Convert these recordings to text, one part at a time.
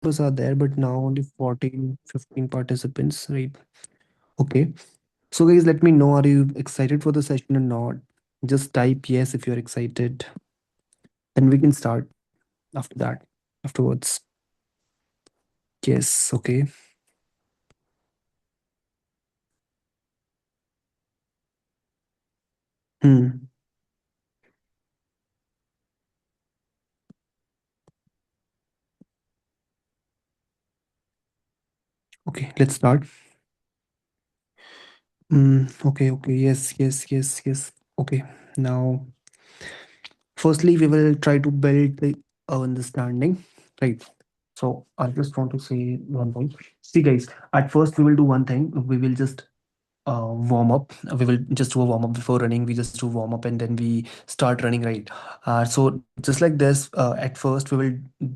members are there, but now only 14, 15 participants, right? Okay. So guys, let me know, are you excited for the session or not? Just type yes if you're excited. Then we can start after that, afterwards. Yes, okay. Hmm. Okay, let's start. Okay, okay. Yes, yes, yes, yes. Okay. Now, firstly, we will try to build the understanding, right? So I just want to say one thing. See, guys, at first we will do one thing. We will just warm up. We will just do a warm up before running. We just do warm up and then we start running, right? So just like this, at first we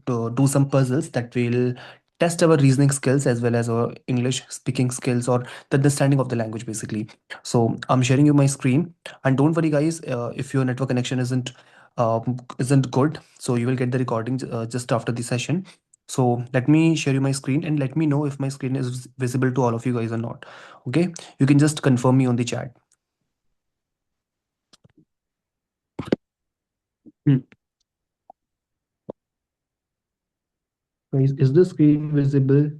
will do some puzzles that will test our reasoning skills as well as our English speaking skills or the understanding of the language, basically. So I'm sharing you my screen, and don't worry, guys, if your network connection isn't good, so you will get the recording just after the session. So let me share you my screen and let me know if my screen is visible to all of you guys or not. Okay, you can just confirm me on the chat. Hmm. Guys, is the screen visible?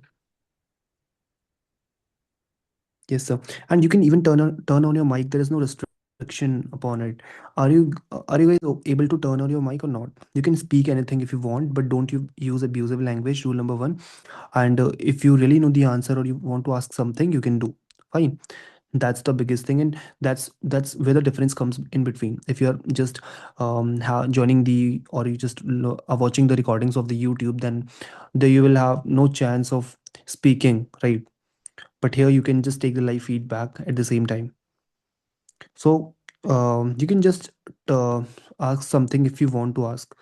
Yes, sir. And you can even turn on your mic. There is no restriction upon it. Are you guys able to turn on your mic or not? You can speak anything if you want, but don't you use abusive language. Rule number one. And if you really know the answer or you want to ask something, you can do. Fine. That's the biggest thing, and that's where the difference comes in between. If you're just joining the, or you just are watching the recordings of the YouTube, then there you will have no chance of speaking, right? But here you can just take the live feedback at the same time. So you can just uh, ask something if you want to ask,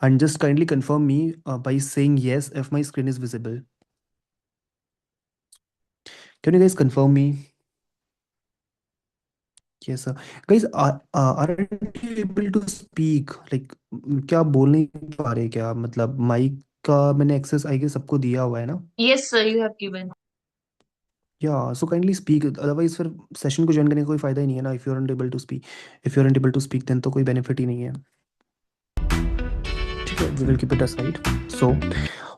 and just kindly confirm me by saying yes if my screen is visible. Can you guys confirm me? Yes, sir. Guys, aren't you able to speak? Like, क्या बोल नहीं पा रहे क्या? मतलब mic का मैंने access I guess सबको दिया हुआ है ना? Yes, sir, you have given. या सो काइंडली स्पीक, अदरवाइज फिर सेशन को ज्वाइन करने का कोई फायदा ही नहीं है ना, if you are able to speak then तो कोई बेनिफिट ही नहीं है. ठीक है, we will keep it aside. So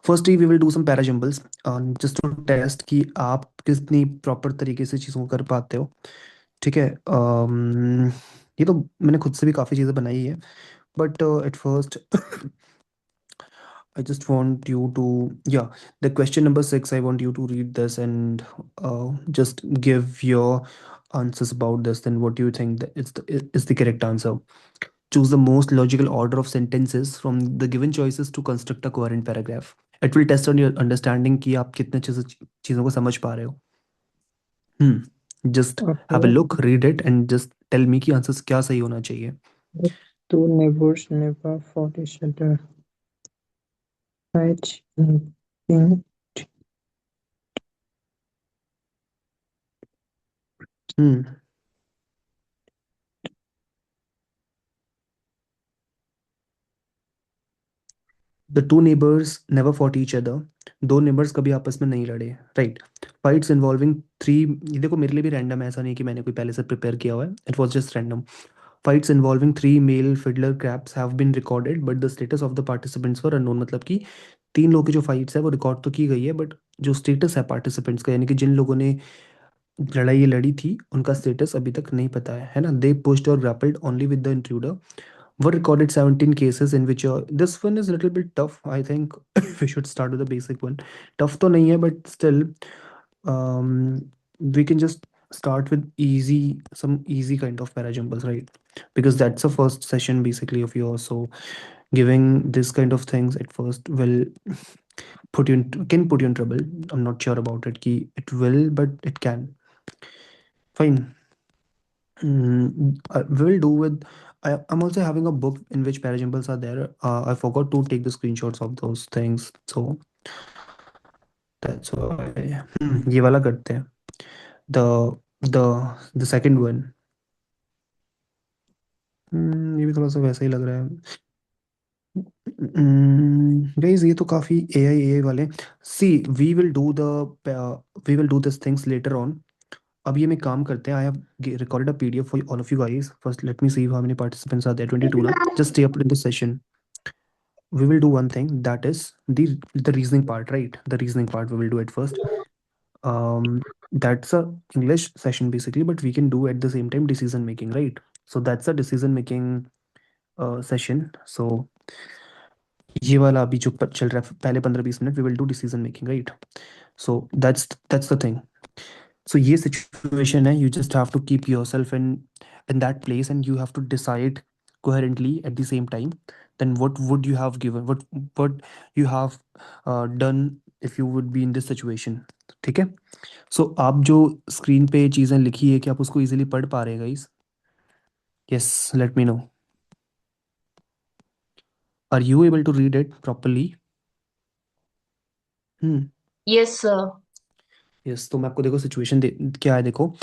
firstly we will do some para jumbles just to test कि आप कितनी प्रॉपर तरीके से चीज़ों को कर पाते हो. ठीक है. ये तो मैंने खुद से भी काफ़ी चीज़ें बनाई है, but at first I just want you to, yeah, the question number 6, I want you to read this and just give your answers about this. Then what do you think that is the correct answer? Choose the most logical order of sentences from the given choices to construct a coherent paragraph. It will test on your understanding कि आप कितने चीज़ों को समझ पा रहे हो. Just have a Okay. look, read it, and just tell me कि आंसर्स क्या सही होना चाहिए. The two neighbors never fought each other. Fight in Hmm. The two neighbors never fought each other. दो नेबर्स कभी आपस में नहीं लड़े, राइट. Fights involving three. ये देखो मेरे लिए भी रैंडम है, ऐसा नहीं कि मैंने कोई पहले से प्रिपेयर किया हुआ है. It was just random. Fights involving three male fiddler crabs have been recorded but the status of the participants were unknown. मतलब कि तीन लोगों की जो फाइट्स है वो रिकॉर्ड तो की गई है, बट जो स्टेटस है पार्टिसिपेंट्स का, यानी कि जिन लोगों ने लड़ाई ये लड़ी थी, उनका स्टेटस अभी तक नहीं पता है ना. दे पुश्ड और grappled only with the intruder. Were recorded 17 cases in which this one is a little bit tough. I think we should start with the basic one. Tough तो नहीं है, but still um, we can just start with some easy kind of parajumbles, right? Because that's the first session basically of yours. So giving this kind of things at first will can put you in trouble. I'm not sure about it. Ki it will, but it can. Fine. We will do with. I'm also having a book in which parajimples are there. I forgot to take the screenshots of those things, so that's why. ये वाला करते हैं. The the the second one. ये भी थोड़ा सा वैसा ही लग रहा है. गाइस ये तो काफी एआई वाले। See, we will do the we will do this things later on. अब ये में काम करते हैं। I have recorded a PDF for all of you guys. First let me see how many participants are there, 22 ना। Just stay up in this session. We will do one thing, that is the reasoning part, right? The reasoning part we will do it first. That's a English session basically, but we can do at the same time decision making, right? So that's a decision making session. So ये वाला अभी जो चल रहा है पहले 15-20 minute, we will do decision making, right? So that's the thing. So ये situation है, you just have to keep yourself in that place and you have to decide coherently at the same time. Then what would you have given, what you have done if you would be in this situation? ठीक है? So आप जो screen पे चीज़ें लिखी है कि आप उसको इजीली पढ़ पा रहे हैं guys? Yes, let me know. Are you able to read it properly? Hmm. Yes, sir. Yes, तो मैं आपको देखो सिचुएशन दे क्या है, देखो।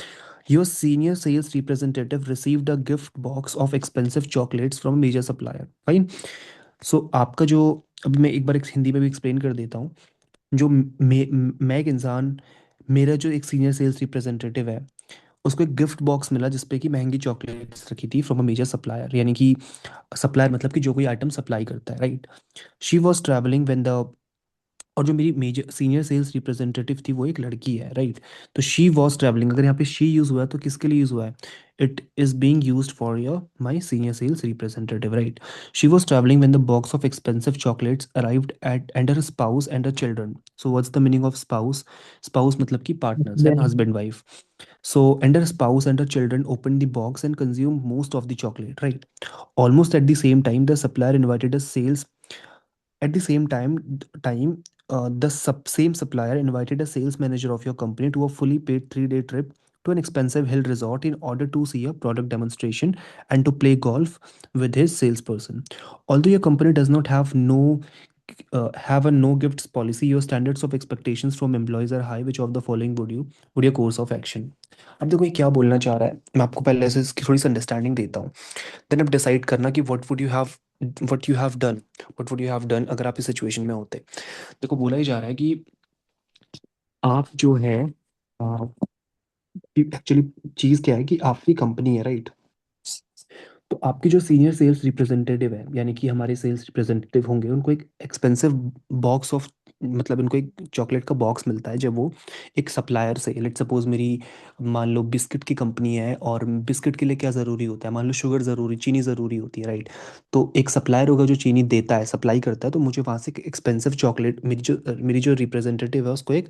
Your senior sales representative received a gift box of expensive chocolates from major supplier, fine. So आपका जो, अभी मैं एक बार एक हिंदी में भी एक्सप्लेन कर देता हूँ। जो मैं एक इंसान, मेरा जो एक सीनियर सेल्स रिप्रेजेंटेटिव है, उसको एक गिफ्ट बॉक्स मिला जिसपे कि महंगी चॉकलेट्स रखी थी फ्रॉम अ मेजर सप्लायर, यानी कि सप्लायर मतलब कि जो कोई आइटम सप्लाई करता है, right? She was travelling when the, और जो मेरी मेजर सीनियर सेल्स रिप्रेजेंटेटिव थी वो एक लड़की है, राइट? तो शी वॉज ट्रैवलिंग, अगर यहाँ पे शी यूज हुआ है तो किसके लिए यूज हुआ है? It is being used for your my senior sales representative, right? She was travelling when the box of expensive chocolates arrived at and her spouse and her children. So what's the meaning of spouse? Spouse मतलब कि partners है ना, Then husband wife. So, and her spouse and her children opened the box and consumed most of the chocolate, right? Almost at the same time, the supplier invited a sales at the same time, the same supplier invited a sales manager of your company to a fully paid 3-day trip to an expensive hill resort in order to see a product demonstration and to play golf with his salesperson. Although your company does not have a no gifts policy, your standards of expectations from employees are high. Which of the following would your course of action? अब देखो ये क्या बोलना चाह रहा है, मैं आपको पहले से इसकी थोड़ी सी अंडरस्टैंडिंग देता हूँ। देन अब डिसाइड करना कि what would you have done अगर आप इस सिचुएशन में होते। देखो बोला ही जा रहा है कि आप जो है, एक्चुअली चीज़ क्या है कि आपकी कंपनी है, राइट? तो आपके जो सीनियर सेल्स रिप्रेजेंटेटिव है, यानी कि हमारे सेल्स रिप्रेजेंटेटिव होंगे, उनको एक एक्सपेंसिव बॉक्स ऑफ, मतलब उनको एक चॉकलेट का बॉक्स मिलता है जब वो एक सप्लायर से, लेट सपोज मेरी, मान लो बिस्किट की कंपनी है, और बिस्किट के लिए क्या ज़रूरी होता है, मान लो शुगर ज़रूरी, चीनी ज़रूरी होती है, राइट? तो एक सप्लायर होगा जो चीनी देता है, सप्लाई करता है, तो मुझे वहाँ से एक एक्सपेंसिव चॉकलेट, मेरी जो रिप्रेजेंटेटिव है उसको एक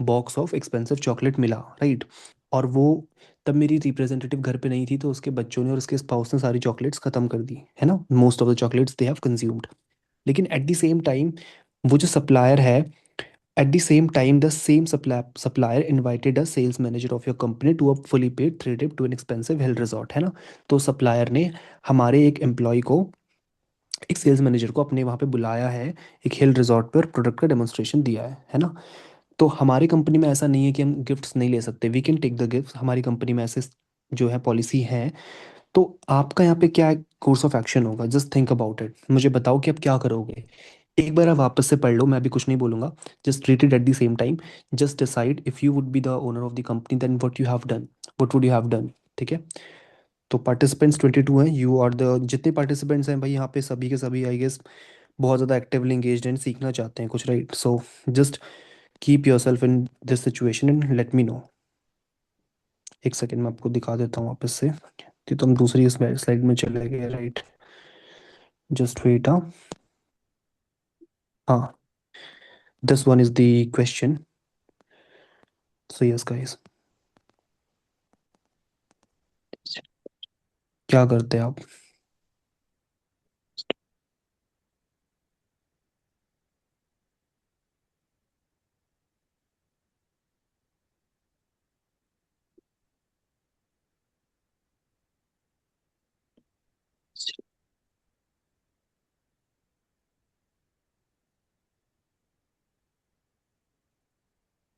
बॉक्स ऑफ एक्सपेंसिव चॉकलेट मिला, राइट? और वो, तब मेरी रिप्रेजेंटेटिव घर पे नहीं थी, तो उसके बच्चों ने और उसके स्पाउस ने सारी चॉकलेट्स खत्म कर दी, है ना, most of the chocolates they have consumed. लेकिन एट द सेम टाइम, वो जो सप्लायर है, at the same time the same supplier invited a sales manager of your company to a fully paid 3 trip to an expensive hill resort, है ना? तो supplier ने हमारे एक एम्प्लॉय को, एक सेल्स मैनेजर को अपने वहाँ पे बुलाया है, एक हिल रिजॉर्ट पर प्रोडक्ट का डेमोन्स्ट्रेशन दिया है ना? तो हमारी कंपनी में ऐसा नहीं है कि हम गिफ्ट्स नहीं ले सकते, we can take the gift, हमारी कंपनी में ऐसे जो है पॉलिसी है। तो आपका यहाँ पे क्या कोर्स ऑफ एक्शन होगा? जस्ट थिंक अबाउट इट, मुझे बताओ कि आप क्या करोगे। एक बार आप वापस से पढ़ लो, मैं अभी कुछ नहीं बोलूंगा। Just read it at the same time. Just decide if you would be the owner of the company, then what would you have done. ठीक है? तो पार्टिसिपेंट्स 22 हैं, यू आर द, जितने पार्टिसिपेंट्स हैं भाई यहाँ पे सभी के सभी आई गेस बहुत ज़्यादा एक्टिवली एंगेज्ड एंड सीखना चाहते हैं कुछ, right? So just keep your self in this situation and let me know. एक सेकेंड, मैं आपको दिखा देता हूँ वापस से कि तुम दूसरी स्लाइड में चले गए, राइट? Just wait. हाँ, this one is the question. So yes guys, क्या करते हैं आप?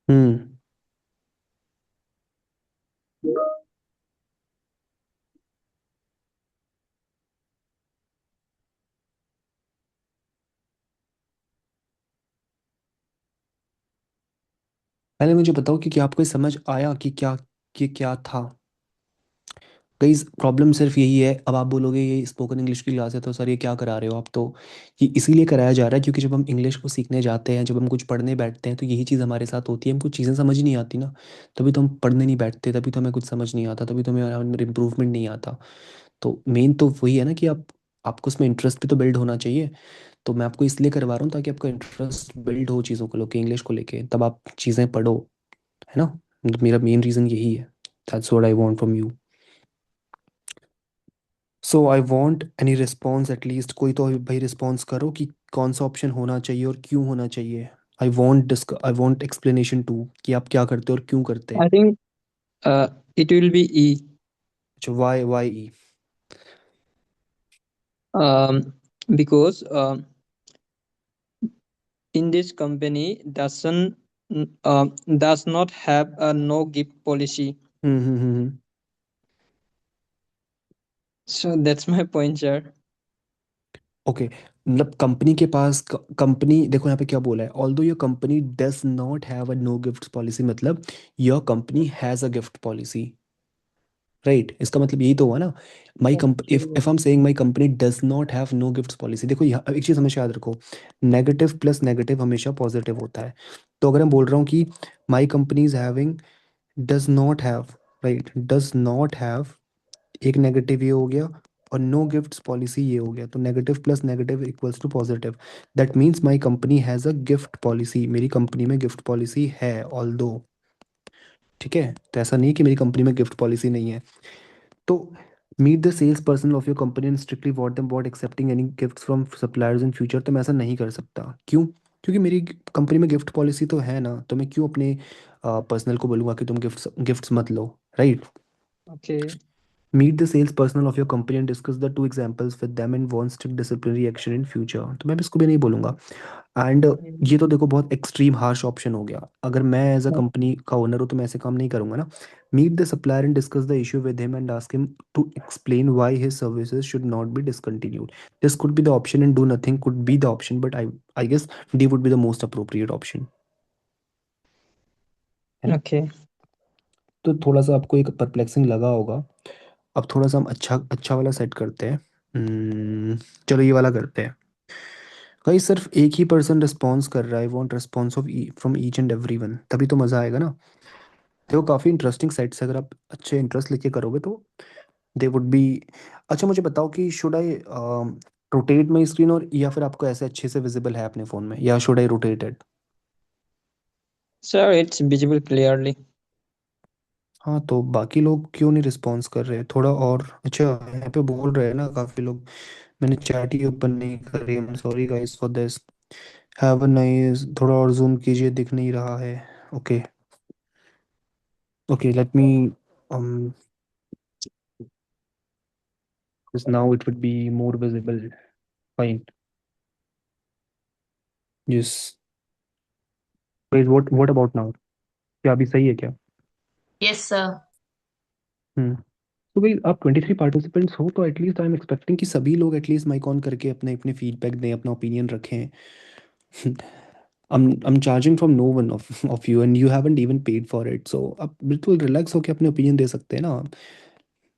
हम्म। पहले मुझे बताओ कि क्या आपको ये समझ आया कि क्या था। कई प्रॉब्लम सिर्फ यही है। अब आप बोलोगे ये स्पोकन इंग्लिश की क्लास है तो सर ये क्या करा रहे हो आप, तो ये इसीलिए कराया जा रहा है क्योंकि जब हम इंग्लिश को सीखने जाते हैं, जब हम कुछ पढ़ने बैठते हैं, तो यही चीज़ हमारे साथ होती है। हमको चीज़ें समझ नहीं आती ना, तभी तो हम पढ़ने नहीं बैठते, तभी तो हमें कुछ समझ नहीं आता, तभी तो हमें इम्प्रूवमेंट नहीं आता। तो मेन तो वही है ना कि आपको उसमें इंटरेस्ट भी तो बिल्ड होना चाहिए। तो मैं आपको इसलिए करवा रहा हूँ ताकि आपका इंटरेस्ट बिल्ड हो चीज़ों को लेके, इंग्लिश को लेके, तब आप चीज़ें पढ़ो, है ना। मतलब मेरा मेन रीज़न यही है। That's what I want from you. So I want any response at least, कोई तो भाई रिस्पॉन्स करो कि कौन सा ऑप्शन होना चाहिए और क्यों होना चाहिए। आई वांट एक्सप्लेनेशन टू कि आप क्या करते हो और क्यों करते I हैं। think it will be E. अच्छा, why E. Um, because in this company does not have a no gift policy. Hmm. So that's my point, sir. Okay, मतलब कंपनी के पास, कंपनी देखो यहाँ पे क्या बोला है, although your company does not have a no gift policy, मतलब your company has a gift policy, right. इसका मतलब यही तो हुआ ना। My comp Okay. If I am saying my company does not have no gift policy, देखो यहाँ एक चीज़ हमेशा याद रखो, नेगेटिव प्लस नेगेटिव हमेशा पॉजिटिव होता है। तो अगर मैं बोल रहा हूँ कि my company is having, does not have, right, does not have, एक नेगेटिव ये हो गया, और नो गिफ्ट्स पॉलिसी ये हो गया, तो negative plus negative equals to positive. That means my company has a gift policy, मेरी कंपनी में गिफ्ट पॉलिसी है ऑल्दो। ठीक है, तो ऐसा नहीं है कि मेरी कंपनी में गिफ्ट पॉलिसी नहीं है। तो meet the sales person of your company and strictly वॉट them about accepting any gift from suppliers in future, तो मैं ऐसा नहीं कर सकता। क्यों? क्योंकि मेरी कंपनी में गिफ्ट पॉलिसी तो है ना, तो मैं क्यों अपने पर्सनल को बोलूंगा कि तुम गिफ्ट्स मत लो, right. Okay. Meet the sales personnel of your company and discuss the two examples with them and want strict disciplinary action in future, तो मैं भी इसको भी नहीं बोलूंगा। एंड ये तो देखो बहुत एक्सट्रीम हार्श ऑप्शन हो गया। अगर मैं एज अ कंपनी का ओनर हूँ तो मैं ऐसे काम नहीं करूंगा ना। Meet the supplier and discuss the issue with him and ask him to explain why his services should not be discontinued. This could be the option and do nothing could be the option, but I guess D would be the most appropriate option, है ना। Okay. तो थोड़ा सा आपको एक perplexing लगा होगा। अब थोड़ा सा हम अच्छा अच्छा वाला सेट करते हैं। चलो ये वाला करते हैं। भाई सिर्फ एक ही पर्सन रिस्पॉन्स कर रहा है, want response of from each and every one, तभी तो मज़ा आएगा ना। देखो काफ़ी इंटरेस्टिंग साइट्स है, अगर आप अच्छे इंटरेस्ट लेके करोगे तो दे वुड बी। अच्छा मुझे बताओ कि should I rotate my screen, और या फिर आपको ऐसे अच्छे से विजिबल है अपने फ़ोन में, या should I rotate it. Sir, it's visible clearly. हाँ, तो बाकी लोग क्यों नहीं रिस्पॉन्स कर रहे, थोड़ा और अच्छा। यहाँ पे बोल रहे हैं ना काफ़ी लोग, मैंने चैट ही ओपन नहीं करी, I am sorry guys for this. Have a nice, थोड़ा और जूम कीजिए, दिख नहीं रहा है। Okay, okay let me um because now it would be more visible. Fine. Yes. Wait, what about now? क्या अभी सही है क्या? Yes, sir. हम्म। तो भाई आप 23 पार्टिसिपेंट्स हो, तो एटलीस्ट आई एम एक्सपेक्टिंग कि सभी लोग एटलीस्ट माइक ऑन करके अपने अपने फीडबैक दें, अपना ओपिनियन रखें। I'm charging from no one of you and you haven't even paid for it, so आप बिल्कुल रिलैक्स होकर अपने ओपिनियन दे सकते हैं ना।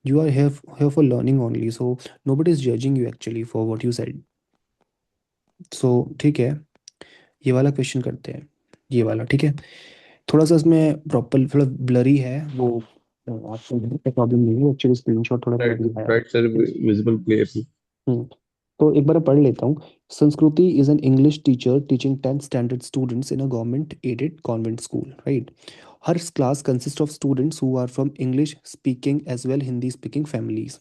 You are here for learning only, so nobody is judging you actually for what you said. So ठीक है, ये वाला क्वेश्चन करते हैं, ये वाला ठीक है। थोड़ा सा इसमें प्रॉपर थोड़ा ब्लरी है वो, आपको प्रॉब्लम नहीं है एक्चुअली, स्क्रीनशॉट थोड़ा Right, ब्लरी आया। right, sir. Visible clearly. हम्म, तो एक बार पढ़ लेता हूँ। Sanskriti is an English teacher teaching 10th standard students in a government aided convent school, right. Her class consist of students who are from English speaking as well Hindi speaking families,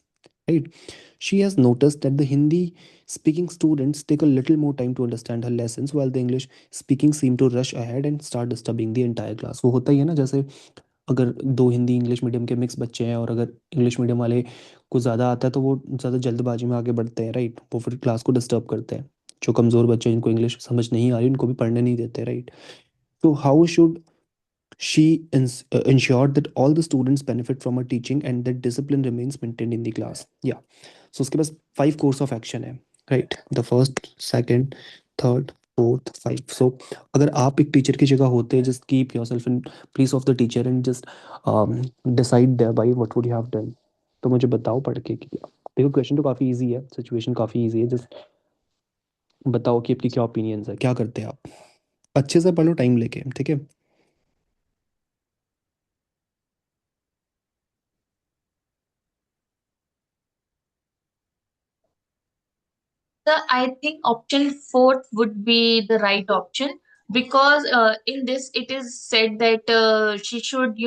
right. She has noticed that the Hindi speaking students take a little more time to understand her lessons while the English speaking seem to rush ahead and start disturbing the entire class। वो होता ही है ना, जैसे अगर दो Hindi English medium के mix बच्चे हैं और अगर इंग्लिश मीडियम वाले को ज़्यादा आता है तो वो ज़्यादा जल्दबाजी में आगे बढ़ते हैं, राइट। वो फिर क्लास को डिस्टर्ब करते हैं। जो कमज़ोर बच्चे जिनको इंग्लिश समझ नहीं आ रही उनको भी पढ़ने नहीं देते, राइट। तो how should she ensured that all the students benefit from her teaching and that discipline remains maintained in the class, yeah। So उसके पास 5 course of action है, right। The first, second, third, fourth, five. So अगर आप एक teacher की जगह होते, just keep yourself in place of the teacher and just decide there by what would you have done. तो मुझे बताओ पढ़ के कि देखो क्वेश्चन तो काफ़ी इजी है, सिचुएशन काफ़ी इजी है, जस्ट बताओ कि आपकी क्या ओपिनियंस है, क्या करते हैं आप। अच्छे से पढ़ लो टाइम लेके, ठीक है। So I think option fourth would be the right option because in this it is said that she should,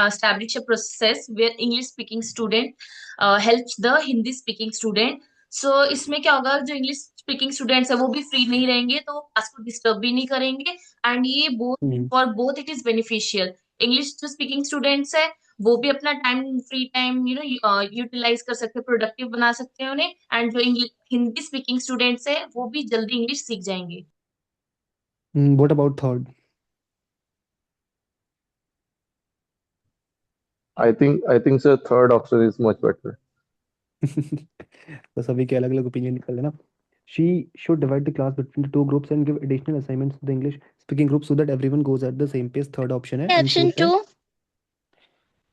establish a process where English speaking student helps the Hindi speaking student. So इसमें क्या होगा, जो English speaking students है वो भी free नहीं रहेंगे, तो क्लास को डिस्टर्ब भी नहीं करेंगे, एंड ये both hmm. For both it is beneficial. English जो स्पीकिंग स्टूडेंट्स है वो भी अपना टाइम, फ्री टाइम यूटिलाइज कर सकते हैं, प्रोडक्टिव बना सकते हैं उन्हें, एंड जो इंग्लिश हिंदी स्पीकिंग स्टूडेंट्स है वो भी जल्दी इंग्लिश सीख जाएंगे। What about third? I think sir, third option is much better. तो सभी के अलग अलग ओपिनियन निकल लेना। She should divide the class between the two groups and give additional assignments to the English speaking group so that everyone goes at the same pace. Third option है। एंड option fourth है, too.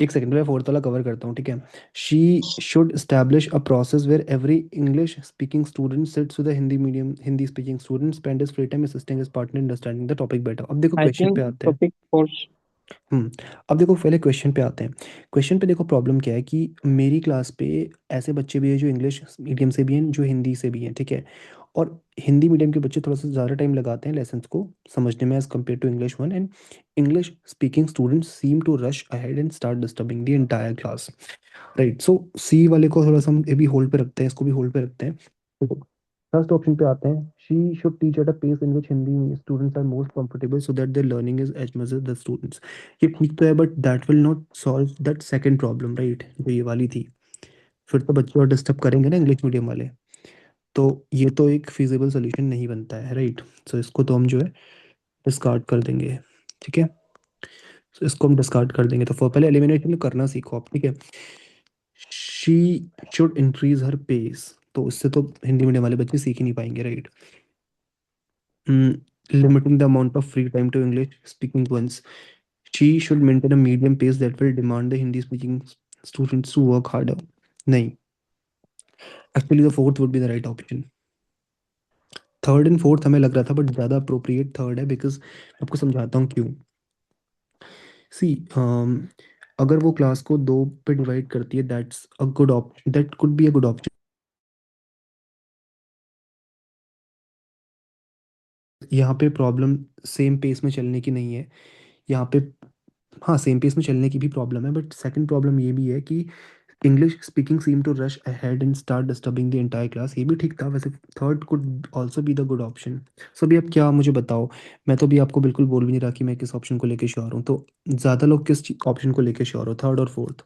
एक सेकंड में fourth वाला cover करता हूँ, ठीक है। She should establish a process where every English speaking student sits with Hindi medium Hindi speaking student spend his free time assisting his partner understanding the topic better. अब देखो I क्वेश्चन पे think आते हैं। topic four. हम्म। अब देखो पहले question पे आते हैं। क्वेश्चन पे देखो प्रॉब्लम क्या है कि मेरी क्लास पे ऐसे बच्चे भी हैं जो इंग्लिश मीडियम से भी हैं, जो हिंदी से भी हैं, ठीक है। और हिंदी मीडियम के बच्चे थोड़ा सा ज़्यादा टाइम लगाते हैं लेसन्स को समझने में as compare to English one, and English speaking students seem to rush ahead and start disturbing the entire class. Right, so C वाले को थोड़ा सा हम ये भी होल्ड पे रखते हैं, इसको भी होल्ड पे रखते हैं। फर्स्ट ऑप्शन पे आते हैं। She should teach at a pace in which Hindi students are most comfortable so that there learning is as much as the students. ये ठीक तो है but that will not solve that second problem, right, जो ये वाली थी। फिर तो बच्चे और डिस्टर्ब करेंगे ना इंग्लिश मीडियम वाले। तो ये तो एक फिजिबल सोल्यूशन नहीं बनता है, राइट। सो इसको तो हम जो है डिस्कार्ड कर देंगे, ठीक है। सो इसको हम डिस्कार्ड कर देंगे। तो पहले एलिमिनेशन करना सीखो आप, ठीक है। She should increase her pace, तो इससे तो हिंदी मीडियम वाले बच्चे सीख ही नहीं पाएंगे, right. Limiting the amount of free time to English speaking ones. She should maintain a medium pace that will demand the Hindi speaking students to work harder. नहीं, actually the fourth would be the right option. Third and fourth हमें लग रहा था but ज़्यादा appropriate third है, because आपको समझाता हूँ क्यों। सी अगर वो क्लास को दो पे डिवाइड करती है, that's a good option, that could be a good option. यहाँ पे प्रॉब्लम सेम पेस में चलने की नहीं है यहाँ पे। हाँ, सेम पेस में चलने की भी प्रॉब्लम है, बट सेकंड प्रॉब्लम ये भी है कि English speaking seem to rush ahead and start disturbing the entire class. ये भी ठीक था वैसे। Third could also be the good option. So अभी आप क्या मुझे बताओ। मैं तो भी आपको बिल्कुल बोल भी नहीं रहा कि मैं किस ऑप्शन को लेके श्योर हूँ। तो ज़्यादा लोग किस ऑप्शन को लेके श्योर हो, थर्ड और फोर्थ?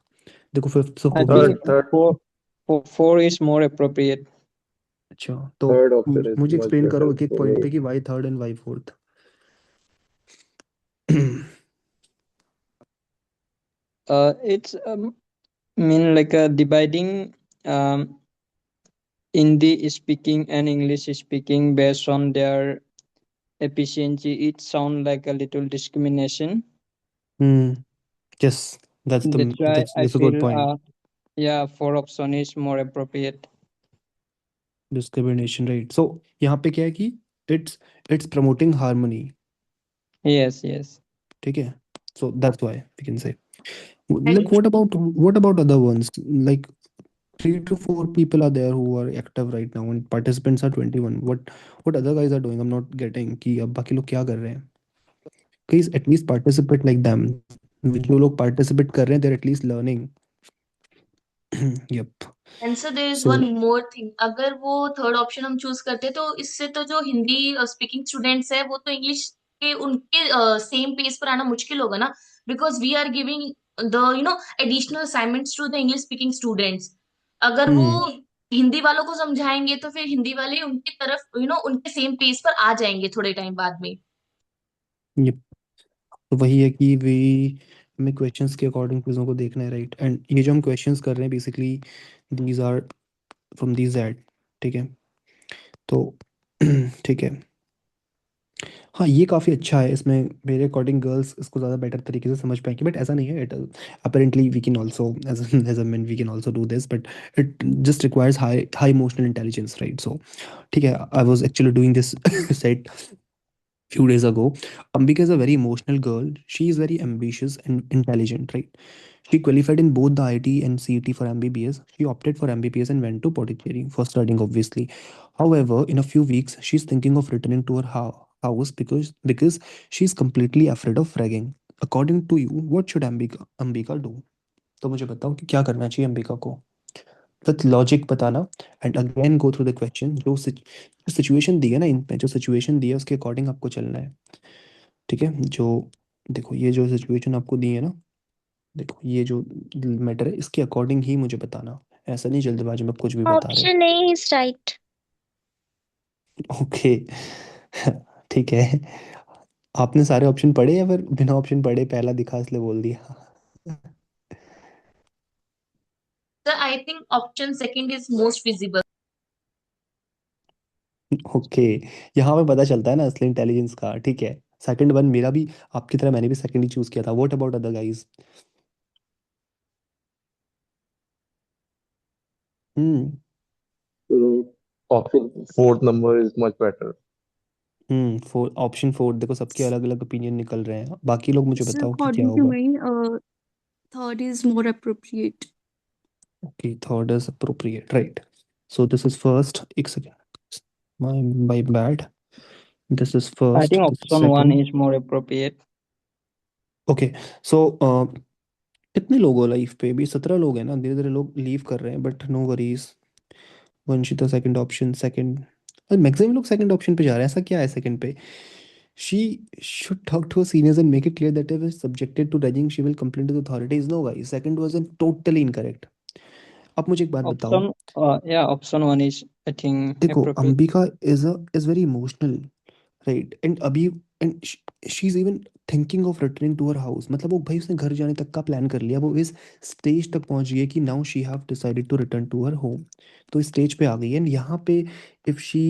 देखो फिफ्थ से I फोर्थ भी think Third, सकता है। third, four is more appropriate. अच्छा, तो third option is मुझे much एक्सप्लेन करो better एक एक for पॉइंट me. पे कि why third and why fourth. It's mean like dividing Hindi speaking and English speaking based on their efficiency. It sound like a little discrimination. Hmm, yes, that's the That's why I that's a good feel point. yeah, four option is more appropriate. Discrimination, right. So यहाँ पे क्या है कि it's it's promoting harmony, Yes, yes. ठीक है। So that's why we can say And like what about other ones, like 3 to 4 people are there who are active right now and participants are 21, what other guys are doing? I'm not getting कि अब बाकी लोग क्या कर रहे हैं। please at least participate like them, जो लोग participate कर रहे हैं they're at least learning। yep। Answer there is one so more thing, अगर वो थर्ड ऑप्शन हम चूज करते तो इससे तो जो हिंदी स्पीकिंग स्टूडेंट्स है वो तो इंग्लिश के उनके सेम पेस पर आना मुश्किल होगा ना, because we are giving the additional assignments to the English speaking students. अगर वो हम्म, हिंदी वालों को समझाएंगे तो फिर हिंदी वाले उनकी तरफ उनके सेम पेस पर आ जाएंगे थोड़े टाइम बाद में। yep। तो वही है कि वे हमें क्वेश्चंस के अकॉर्डिंग चीज़ों को देखना है, राइट। एंड ये जो हम क्वेश्चंस कर रहे हैं basically these are from these ad, ठीक है। तो ठीक है। हाँ, ये काफ़ी अच्छा है, इसमें मेरे अकॉर्डिंग गर्ल्स इसको ज़्यादा बेटर तरीके से समझ पाएंगी, बट ऐसा नहीं है। It apparently we can also as a man we can also do this, but it just requires high high emotional intelligence, right? So ठीक है, I was actually doing this set few days ago. Ambika is a very emotional girl. She is very ambitious and intelligent, right? She qualified in both the IT and CET for MBBS. She opted for MBBS and went to Pondicherry for studying, obviously. However, in a few weeks, she's thinking of returning to her house because she's completely afraid of ragging. According to you, what should Ambika do? तो मुझे बताओ कि क्या करना चाहिए अंबिका को, with logic बताना, and again go through the question. जो सिचुएशन दी है ना, इन पे जो सिचुएशन दी है उसके अकॉर्डिंग आपको चलना है, ठीक है? जो देखो, ये जो सिचुएशन आपको दी है ना, देखो ये जो मैटर है इसके अकॉर्डिंग ही मुझे बताना, ऐसा नहीं जल्दबाजी में आप कुछ भी बता रहे Option A is right. हो। ओके। ठीक है, आपने सारे ऑप्शन पढ़े या फिर बिना ऑप्शन पढ़े पहला दिखा इसलिए बोल दिया? So I think option second is most feasible. Okay, यहाँ पे पता चलता है ना असली इंटेलिजेंस का, ठीक है? सेकंड वन मेरा भी, आपकी तरह मैंने भी सेकंड ही चूज किया था। What about other guys? Hmm. So option fourth number is much better. Four, option four, देखो सबके अलग अलग ओपिनियन निकल रहे हैं। बाकी लोग मुझे So बताओ कि क्या according to होगा। me, third is more appropriate. Okay, third is appropriate, right? So this is first, एक second, my bad, this is I first, think this is option one second. is more appropriate. Okay, so कितने लोग हो life पे? भी 17 लोग हैं ना, धीरे धीरे लोग लीव कर रहे हैं, but no worries. Vanshita second option, second, maximum लोग सेकंड ऑप्शन पे जा रहे हैं। ऐसा क्या है सेकंड पे? She should talk to her seniors and make it clear that if is subjected to ragging she will complain to the authorities. No guys, second was totally incorrect. अब मुझे एक बात बताओ, Yeah, option one is, I think, देखो appropriate. Ambika is very emotional, right? And अभी, and she is even thinking of returning to her house, मतलब वो भाई उसने घर जाने तक का प्लान कर लिया। वो इस स्टेज तक पहुंच गई है कि now she have decided to return to her home, तो इस स्टेज पे आ गई है। एंड यहाँ पे if she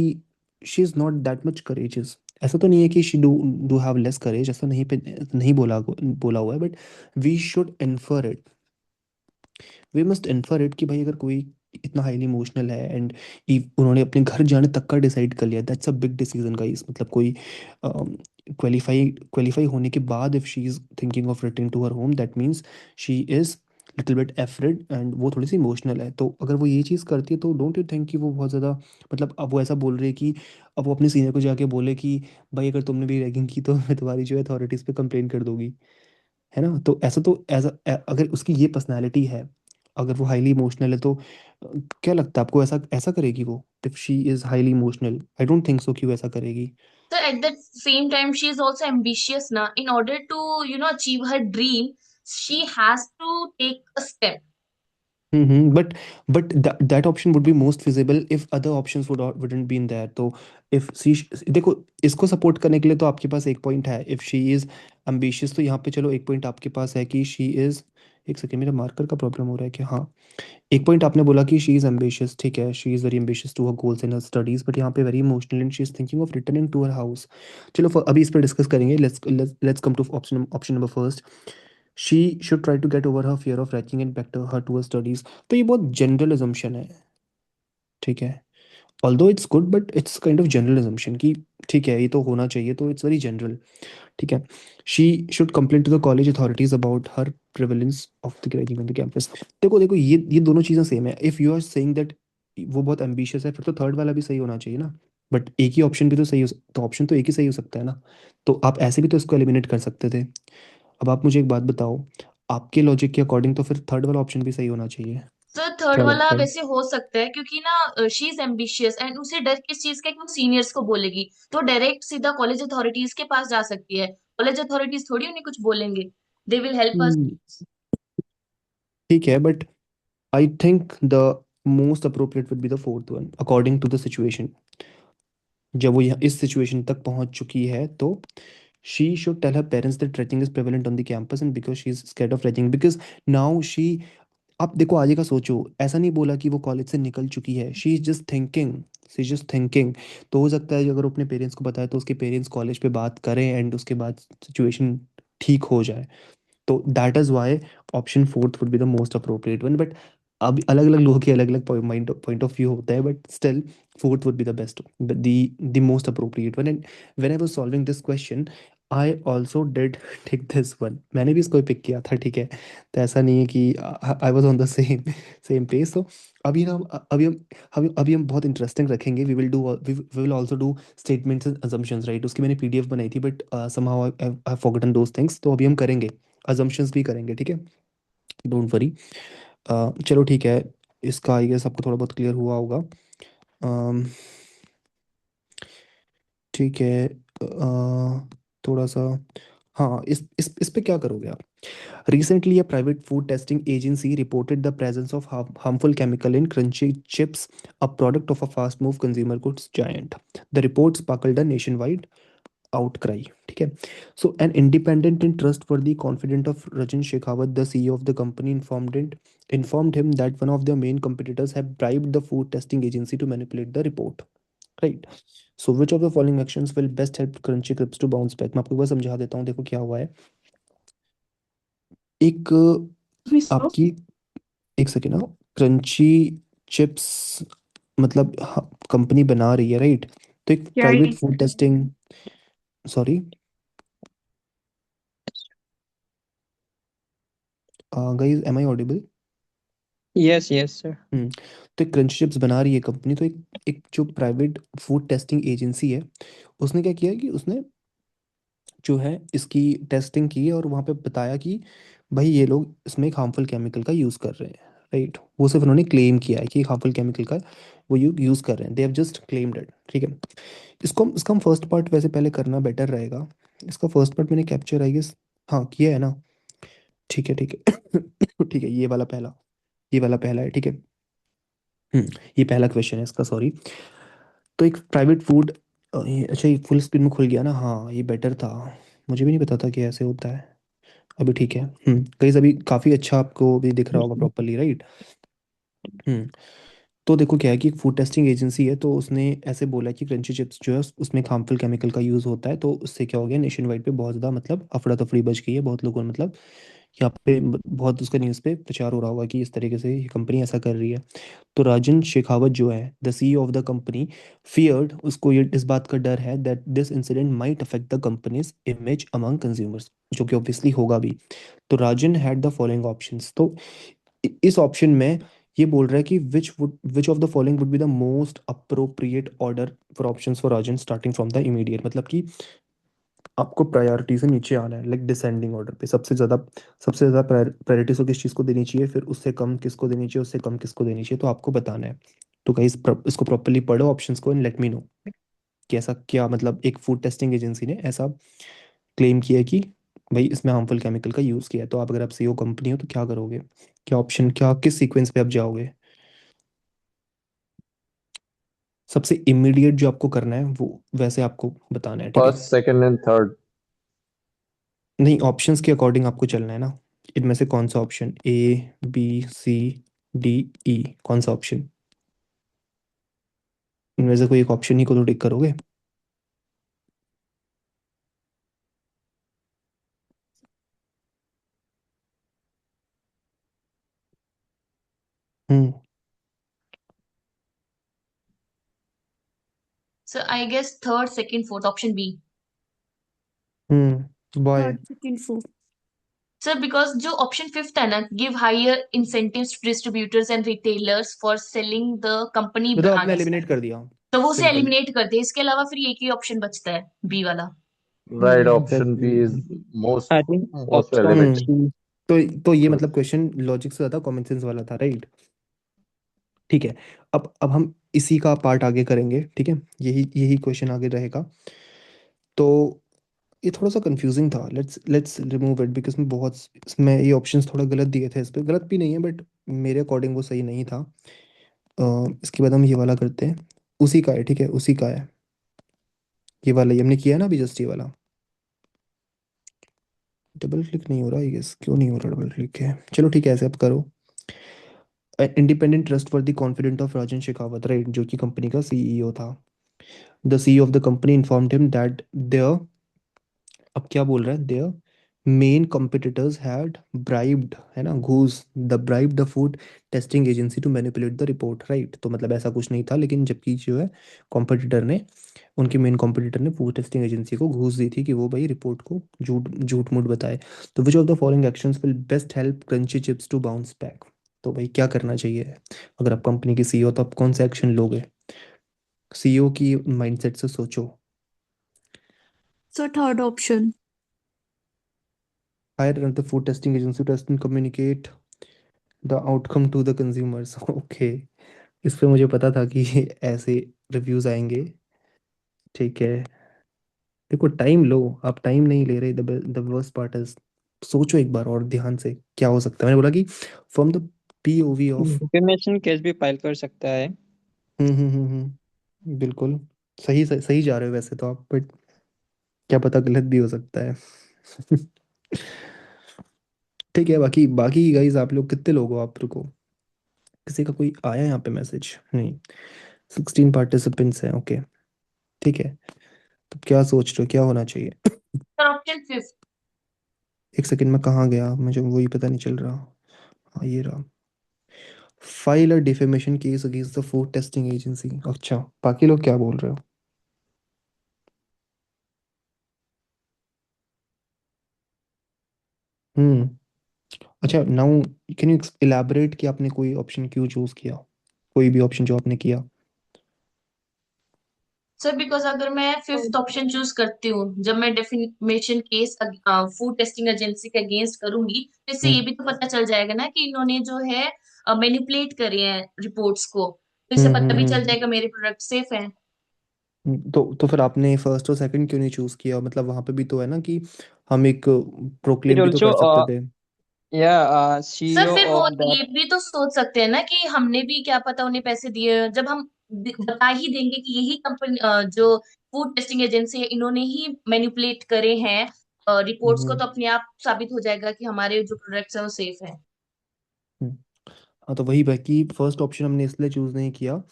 is not that much courageous, ऐसा तो नहीं है कि she do do have less courage, ऐसा नहीं पे नहीं बोला हुआ है, but we should infer it, we must infer it कि भाई अगर कोई इतना हाईली इमोशनल है एंड उन्होंने अपने घर जाने तक का डिसाइड कर लिया, that's a big decision guys. मतलब कोई क्वालिफाई होने के बाद if she is thinking of returning to her home, that means she is little bit afraid and वो थोड़ी सी इमोशनल है। तो अगर वो ये चीज़ करती है तो डोंट यू थिंक कि वो बहुत ज़्यादा, मतलब अब वो ऐसा बोल रही है कि अब वो अपने सीनियर को जाके बोले कि भाई अगर तुमने भी रैगिंग की तो मैं तुम्हारी जो है अथॉरिटीज़ पे कंप्लेन कर दूंगी, है ना? तो ऐसा तो अगर उसकी ये पर्सनैलिटी है, अगर वो हाईली इमोशनल है, तो क्या लगता है आपको, ऐसा ऐसा करेगी वो? If she is highly emotional, I don't think so कि वो ऐसा करेगी। So at the same time, she is also ambitious now. In order to, achieve her dream, she has to take a step. But that option would be most feasible if other options wouldn't be in their. तो if सी, देखो इसको support करने के लिए तो आपके पास एक point है, इफ शी इज एम्बिशियस, तो यहाँ पे चलो एक पॉइंट आपके पास है कि शी इज, एक सेकेंड मेरा मार्कर का प्रॉब्लम हो रहा है क्या? हाँ, एक पॉइंट आपने बोला कि शी इज एम्बिशियस, ठीक है, she is very ambitious to her goals in her studies, but यहाँ पे very emotional and she is thinking of returning to her house. चलो अभी इस पर डिस्कस करेंगे। Let's come to option option number first, she should try to get over her fear of ragging and back to her to her studies. तो ये बहुत general assumption है, ठीक है? Although it's good but it's kind of general assumption कि ठीक है ये तो होना चाहिए, तो इट्स वेरी जनरल, ठीक है? She should complain to the college authorities about her prevalence of the ragging on the campus. देखो देखो, ये दोनों चीज़ें सेम है। If you are saying that वो बहुत एम्बिशियस है, फिर तो थर्ड वाला भी सही होना चाहिए ना। बट एक ही ऑप्शन भी तो सही हो तो ऑप्शन तो एक ही सही हो सकता है ना। तो आप ऐसे भी तो इसको एलिमिनेट कर सकते थे। अब आप मुझे एक बात बताओ, आपके लॉजिक के अकॉर्डिंग तो फिर थर्ड वाला ऑप्शन भी सही होना चाहिए, तो थर्ड क्या वाला लगता है? वैसे हो सकता है क्योंकि ना शी इज एम्बिशियस एंड उसे डर किस चीज का है कि वो सीनियर्स को बोलेगी, तो डायरेक्ट सीधा कॉलेज अथॉरिटीज के पास जा सकती है। कॉलेज अथॉरिटीज थोड़ी उन्हें कुछ बोलेंगे, they will help us. Hmm, ठीक है, but I think the most appropriate would be the fourth one according to the situation. जब वो यहाँ इस सिचुएशन तक पहुंच चुकी है तो she should tell her parents that ragging is prevalent on the campus, and because she's scared of ragging, because now she आप देखो आगे का सोचो, ऐसा नहीं बोला कि वो कॉलेज से निकल चुकी है, शी इज जस्ट थिंकिंग। तो हो सकता है कि अगर वो अपने पेरेंट्स को बताए तो उसके पेरेंट्स कॉलेज पे बात करें एंड उसके बाद सिचुएशन ठीक हो जाए। तो that is why option fourth would be the most appropriate one, but अब अलग अलग लोगों की अलग अलग पॉइंट ऑफ व्यू होता है, but still fourth would be the best, the most appropriate one. And when I was solving this question I also did take this one, मैंने भी इसको पिक किया था, ठीक है। तो ऐसा नहीं है कि I was on the same same page. तो अभी ना अभी हम बहुत इंटरेस्टिंग रखेंगे, we will also do statements and assumptions, right. उसकी मैंने पीडीएफ बनाई थी, but somehow I have forgotten those things, तो अभी हम करेंगे, अजम्पशंस भी करेंगे, ठीक है। Don't worry. चलो ठीक है, इसका आई गेस आपको थोड़ा बहुत क्लियर हुआ होगा। अम, ठीक है। थोड़ा सा, हाँ, इस पे क्या करोगे आप? Recently, a private food testing agency reported the presence of harmful chemical in crunchy chips, a product of a fast-move consumer goods giant. The report sparkled a nationwide outcry. ठीक है। So, an independent and trustworthy confidant of Rajan Shekhawat, the CEO of the company, informed him that one of their main competitors had bribed the food testing agency to manipulate the report. Right. So, which of the following actions will best help Crunchy Crips to bounce back? मैं आपको एक बार समझा देता हूँ, देखो क्या हुआ है। एक आपकी, एक सेकेंड ना, क्रंची चिप्स मतलब कंपनी बना रही है, राइट। तो एक private food testing, sorry, guys am I audible? Yes, yes, sir. तो एक क्रंची चिप्स बना रही है कंपनी, तो एक एक जो प्राइवेट फूड टेस्टिंग एजेंसी है, उसने क्या किया कि उसने जो है इसकी टेस्टिंग की है और वहाँ पे बताया कि भाई ये लोग इसमें एक हार्मफुल केमिकल का यूज़ कर रहे हैं, राइट। वो सिर्फ उन्होंने क्लेम किया है कि एक हार्मफुल केमिकल का वो यूज़ कर रहे हैं, they have just claimed it, ठीक है। इसका हम फर्स्ट पार्ट वैसे पहले करना बेटर रहेगा। इसका फर्स्ट पार्ट मैंने कैप्चर आई गेस, हाँ किया है ना। ठीक है, ठीक है। ठीक है, ये वाला पहला है, ठीक है। ये पहला क्वेश्चन है इसका, सॉरी। तो एक प्राइवेट फूड, अच्छा ये फुल स्क्रीन में खुल गया ना, हाँ ये बेटर था, मुझे भी नहीं पता था कि ऐसे होता है। अभी ठीक है। गाइस अभी काफ़ी अच्छा आपको भी दिख रहा होगा प्रॉपरली, राइट। हम्म तो देखो क्या है कि एक फूड टेस्टिंग एजेंसी है, तो उसने ऐसे बोला कि क्रंची चिप्स जो है उसमें हार्मफुल केमिकल का यूज़ होता है, तो उससे क्या हो गया, नेशन वाइड पे बहुत ज़्यादा मतलब अफरा तफरी बच गई है, बहुत लोगों ने मतलब यहाँ पे बहुत उसका न्यूज़ पे प्रचार हो रहा होगा कि इस तरीके से ये कंपनी ऐसा कर रही है। तो राजन शेखावत जो है the CEO of the company feared, उसको ये इस बात का डर है that this incident might affect the companies image among consumers, जो कि ऑब्वियसली होगा भी। तो राजन हैड द फॉलोइंग ऑप्शंस, तो इस ऑप्शन में ये बोल रहा है कि विच of the following would be the most appropriate order for options for Rajan starting from the immediate, मतलब कि आपको प्रायोरिटी से नीचे आना है, लाइक डिसेंडिंग ऑर्डर पे, सबसे ज्यादा प्रायोरिटी को किस चीज़ को देनी चाहिए, फिर उससे कम किसको देनी चाहिए, उससे कम किसको देनी चाहिए, तो आपको बताना है। तो गाइस इसको प्रॉपर्ली पढ़ो ऑप्शंस को एंड लेट मी नो कि ऐसा क्या, मतलब एक फूड टेस्टिंग एजेंसी ने ऐसा क्लेम किया है कि भाई इसमें हार्मफुल केमिकल का यूज़ किया है, तो आप अगर आप सीईओ कंपनी हो तो क्या करोगे, क्या ऑप्शन, क्या किस सीक्वेंस पे आप जाओगे? सबसे इमीडिएट जो आपको करना है वो वैसे आपको बताना है, ठीक है। First second and third. नहीं, ऑप्शंस के अकॉर्डिंग आपको चलना है ना, इनमें से कौन सा ऑप्शन, ए, बी, सी, डी, ई, कौन सा ऑप्शन, इनमें से कोई एक ऑप्शन ही को तो टिक करोगे। Hmm So I guess third, second, fourth, option B. Bye. Third, second, fourth. Sir, because जो option fifth है ना, give higher incentives to distributors and retailers for selling the company मतलब आपने brands, एलिमिनेट कर दिया, तो वो उसे सिंपल। एलिमिनेट कर दे। इसके अलावा फिर एक ही ऑप्शन बचता है, बी वाला। राइट, फिर option B is most I think most option relevant. Hmm C. तो ये मतलब क्वेश्चन लॉजिक से ज्यादा कॉमन सेंस वाला था, राइट। ठीक है। अब हम इसी का पार्ट आगे करेंगे, ठीक है, यही यही क्वेश्चन आगे रहेगा। तो ये थोड़ा सा कंफ्यूजिंग था, लेट्स रिमूव इट, बिकॉज मैं बहुत इसमें ये ऑप्शंस थोड़ा गलत दिए थे, इस पे गलत भी नहीं है बट मेरे अकॉर्डिंग वो सही नहीं था। इसके बाद हम ये वाला करते हैं, उसी का है, ठीक है, उसी का है, ये वाला ये हमने किया है ना अभी जस्ट, ये वाला। डबल क्लिक नहीं हो रहा है, क्यों नहीं हो रहा डबल क्लिक है, चलो ठीक है ऐसे अब करो। Independent trustworthy confident of Rajan Shekhawat, right, जो कि कंपनी का सीईओ था। The CEO of the company informed him that there, अब क्या बोल रहा है, there main competitors had bribed, है ना, घूस the bribe the food testing agency to manipulate the report, right. तो मतलब ऐसा कुछ नहीं था, लेकिन जबकि जो है कॉम्पिटिटर ने, उनके मेन कॉम्पिटिटर ने फूड टेस्टिंग एजेंसी को घूस दी थी कि वो भाई रिपोर्ट को झूठ झूठ मूठ बताए। तो which of the following actions will best help Crunchy Chips to bounce back. तो भाई क्या करना चाहिए अगर आप कंपनी की सीईओ, तो आप कौन सा एक्शन लोगे? सीईओ की माइंडसेट से सोचो। So third option. Hire the food testing agency to test and communicate the outcome to the consumers. Okay, इस पे मुझे पता था कि ये ऐसे रिव्यूज आएंगे। ठीक है, देखो टाइम लो, आप टाइम नहीं ले रहे। द वर्स्ट पार्ट इज, सोचो एक बार और ध्यान से क्या हो सकता है। मैंने बोला कि from the POV of, defamation case भी फाइल कर सकता है। बिल्कुल सही सही, सही जा रहे हो वैसे तो आप, बट क्या पता गलत भी हो सकता है। ठीक है, बाकी बाकी गाइस आप लोग कितने लोग हो? आप रुको, किसी का कोई आया यहाँ पे मैसेज नहीं? 16 पार्टिसिपेंट्स हैं, ओके। ठीक है, तो क्या सोच रहे हो क्या होना चाहिए? Sir option fifth. एक सेकंड में कहाँ गया, मुझे वही पता नहीं चल रहा। हाँ ये रहा, file a defamation case against the food testing agency. अच्छा, बाकी लोग क्या बोल रहे हो? हम्म, अच्छा नाउ कैन यू इलैबोरेट कि आपने कोई ऑप्शन क्यों चूज किया, कोई भी ऑप्शन जो आपने किया? सर बिकॉज अगर मैं फिफ्थ ऑप्शन चूज करती हूँ, जब मैं definition case food testing agency के अगेंस्ट करूंगी, तो इससे ये हम्म भी तो पता चल जाएगा ना कि इन्होंने जो है मैनिपुलेट करे हैं रिपोर्ट्स को, तो इससे हम्म पता हम्म भी चल हम्म, जाएगा मेरे प्रोडक्ट सेफ है। तो फिर आपने फर्स्ट और सेकंड क्यों नहीं चूज किया? मतलब वहां पे भी तो है ना कि हम एक इट प्रोक्लेम भी तो ऑल्सो कर सकते थे। सर सीईओ फिर वो ऑफ ये दैट। भी तो सोच सकते हैं ना कि हमने भी क्या पता उन्हें पैसे दिए, जब हम बता ही देंगे कि यही कंपनी जो फूड टेस्टिंग एजेंसी है इन्होंने ही मैनिपुलेट करे हैं रिपोर्ट्स को, हम्म तो अपने आप साबित हो जाएगा कि हमारे जो प्रोडक्ट्स हैं वो सेफ हैं। हम्म। हाँ तो वही बाकी फर्स्ट ऑप्शन हमने इसलिए चूज नहीं किया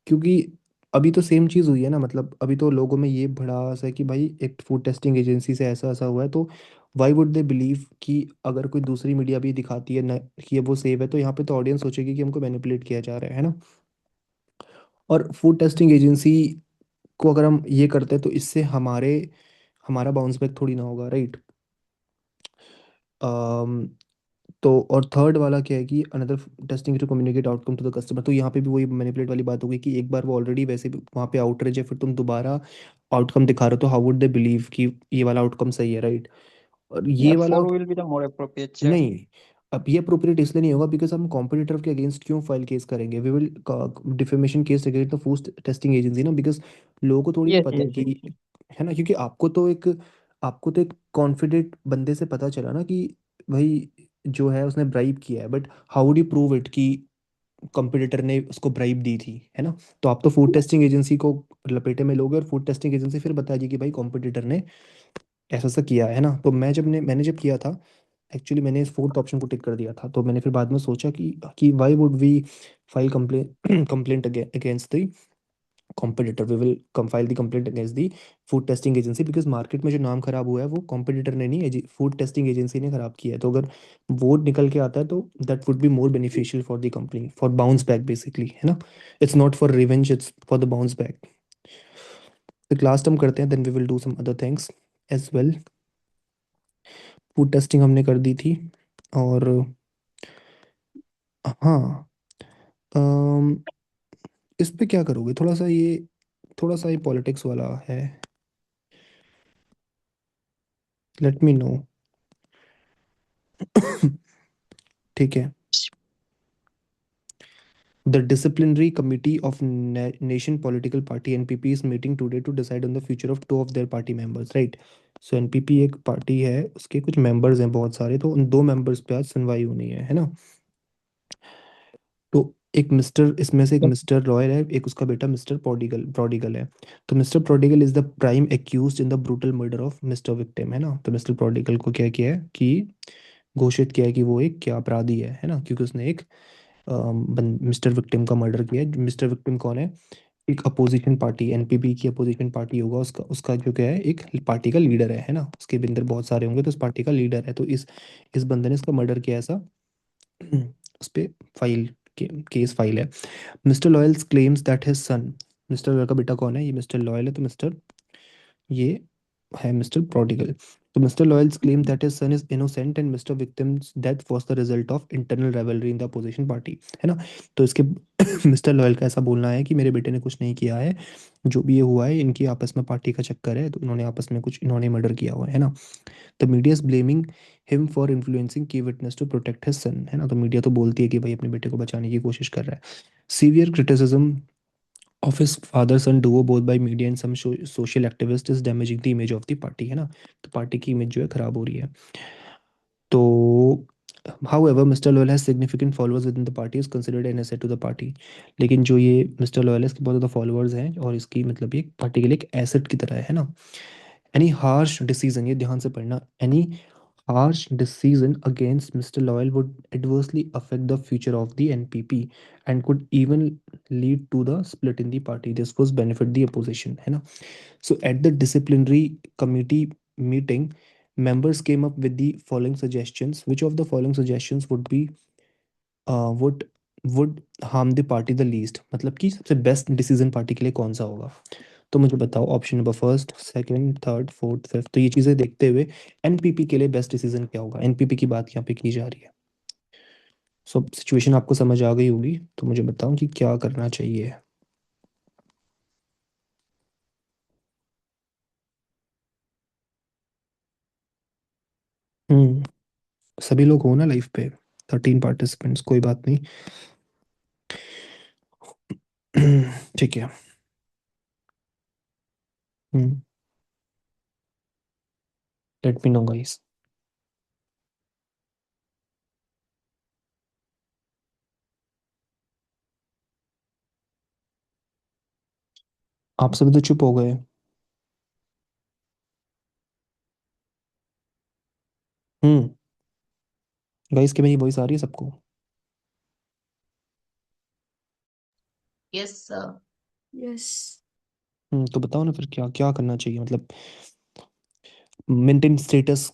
क्योंकि अभी तो सेम चीज़ हुई है ना, मतलब अभी तो लोगों में ये भड़ास है कि भाई एक फूड टेस्टिंग एजेंसी से ऐसा ऐसा हुआ है, तो वाई वुड दे बिलीव कि अगर कोई दूसरी मीडिया भी दिखाती है ना कि ये वो सेव है, तो यहाँ पे तो ऑडियंस सोचेगी कि हमको मैनिपुलेट किया जा रहा है ना। और फूड टेस्टिंग एजेंसी को अगर हम ये करते हैं तो इससे हमारा बाउंस बैक थोड़ी ना होगा, राइट। तो और थर्ड वाला क्या है कि another testing to communicate outcome to the customer, तो यहाँ पे भी वही मैनिपुलेट वाली बात होगी कि एक बार वो ऑलरेडी वैसे भी वहाँ पे आउटरीच है, फिर तुम दोबारा आउटकम दिखा रहे हो, तो हाउ वुड दे बिलीव कि ये वाला आउटकम सही है, राइट। और ये वाला four will be the more appropriate sir. नहीं, अब ये अप्रोप्रिएट इसलिए नहीं होगा बिकॉज हम कॉम्पिटिटर के अगेंस्ट क्यों फाइल केस करेंगे? We will defamation case against the food testing agency ना, बिकॉज लोगों को थोड़ी ना यस पता है यस कि, यस। है ना, क्योंकि आपको तो एक कॉन्फिडेंट बंदे से पता चला ना कि भाई जो है उसने ब्राइब किया है, but how would you prove it कि कंपटीटर ने उसको ब्राइब दी थी, है ना। तो आप तो फूड टेस्टिंग एजेंसी को लपेटे में लोगे और फूड टेस्टिंग एजेंसी फिर बताएगी कि भाई कॉम्पिटिटर ने ऐसा ऐसा किया है ना। तो मैंने जब किया था, एक्चुअली मैंने इस फोर्थ ऑप्शन को टिक कर दिया था, तो मैंने फिर बाद में सोचा कि why would we file complaint complaint against the competitor, we will file the complaint against the food testing agency, because market में जो नाम खराब हुआ है वो कॉम्पिटिटर ने नहीं, फूड टेस्टिंग एजेंसी ने खराब किया है। तो अगर वो निकल के आता है तो that would be more beneficial for the company, for bounce back basically, है ना। It's not for revenge, it's for the bounce back. तो लास्ट हम करते हैं, then we will do some other things as well. Food testing हमने कर दी थी, और हाँ, अम, इस पे क्या करोगे? थोड़ा सा ये पॉलिटिक्स वाला है, लेट मी नो। ठीक है, the disciplinary committee of nation political party NPP is meeting today to decide on the future of two of their party members, right. So NPP एक पार्टी है, उसके कुछ मेंबर्स हैं बहुत सारे, तो उन दो मेंबर्स पे आज सुनवाई होनी है ना। तो एक मिस्टर, इसमें से एक मिस्टर रॉयल है, एक उसका बेटा मिस्टर प्रोडिगल प्रोडिगल है। तो mister prodigal is the prime accused in the brutal murder of mister victim, है ना। तो मिस्टर प्रोडिगल को क्या किया है कि घोषित किया है कि वो एक क्या अपराधी है ना, क्योंकि उसने एक मिस्टर विक्टिम का मर्डर किया है। मिस्टर विक्टिम कौन है? एक अपोजिशन पार्टी, एनपीपी की अपोजिशन पार्टी होगा, उसका उसका जो क्या है, एक पार्टी का लीडर है ना, उसके भी अंदर बहुत सारे होंगे, तो उस पार्टी का लीडर है, तो इस बंदे ने इसका मर्डर किया, ऐसा उस पे फाइल केस फाइल है। Mister loyals claims that his son, mister loyal का बेटा कौन है? ये मिस्टर लॉयल है, तो ये है मिस्टर प्रोडिगल। तो mister loyals claim that his son is innocent and mister victims death was the result of internal रेवलरी in the opposition party, है ना। तो इसके मिस्टर लॉयल का ऐसा बोलना है कि मेरे बेटे ने कुछ नहीं किया है, जो भी ये हुआ है इनकी आपस में पार्टी का चक्कर है, तो इन्होंने आपस में कुछ इन्होंने मर्डर किया हुआ है ना। The media is blaming him for influencing की witness to protect his son, है ना। तो मीडिया तो बोलती है कि भाई अपने बेटे को बचाने की कोशिश कर रहा है। Severe criticism of his father son duo both by media and some social activists is damaging the image of the party, है ना। तो पार्टी की इमेज जो है खराब हो रही है। तो however Mr. Loyal has significant followers within the party is considered an asset to the party, लेकिन जो ये मिस्टर लॉयल है इसके बहुत ज़्यादा फॉलोअर्स हैं और इसकी मतलब ये पार्टी के लिए एक एसेट की तरह है ना। एनी हार्श डिसीजन, ये ध्यान से पढ़ना, any harsh decision against Mr. Loyal would adversely affect the future of the NPP and could even lead to the split in the party. This was benefit the opposition, है ना। So at the disciplinary committee meeting, members came up with the following suggestions. Which of the following suggestions would harm the party the least? मतलब कि सबसे best decision party के लिए कौन सा होगा? तो मुझे बताओ, option number first, second, third, fourth, fifth, तो ये चीज़ें देखते हुए एनपीपी के लिए बेस्ट डिसीजन क्या होगा? एनपीपी की बात यहाँ पे की जा रही है। सो सिचुएशन आपको समझ आ गई होगी, तो मुझे बताओ कि क्या करना चाहिए। हम्म सभी लोग हो ना लाइफ पे, 13 पार्टिसिपेंट्स, कोई बात नहीं। ठीक है। हम्म लेट मी नो गाइस। आप सभी तो चुप हो गए। हम्म गाइस, क्या मेरी वॉइस आ रही है सबको? Yes, sir. Yes. तो बताओ ना फिर क्या क्या करना चाहिए, मतलब maintain status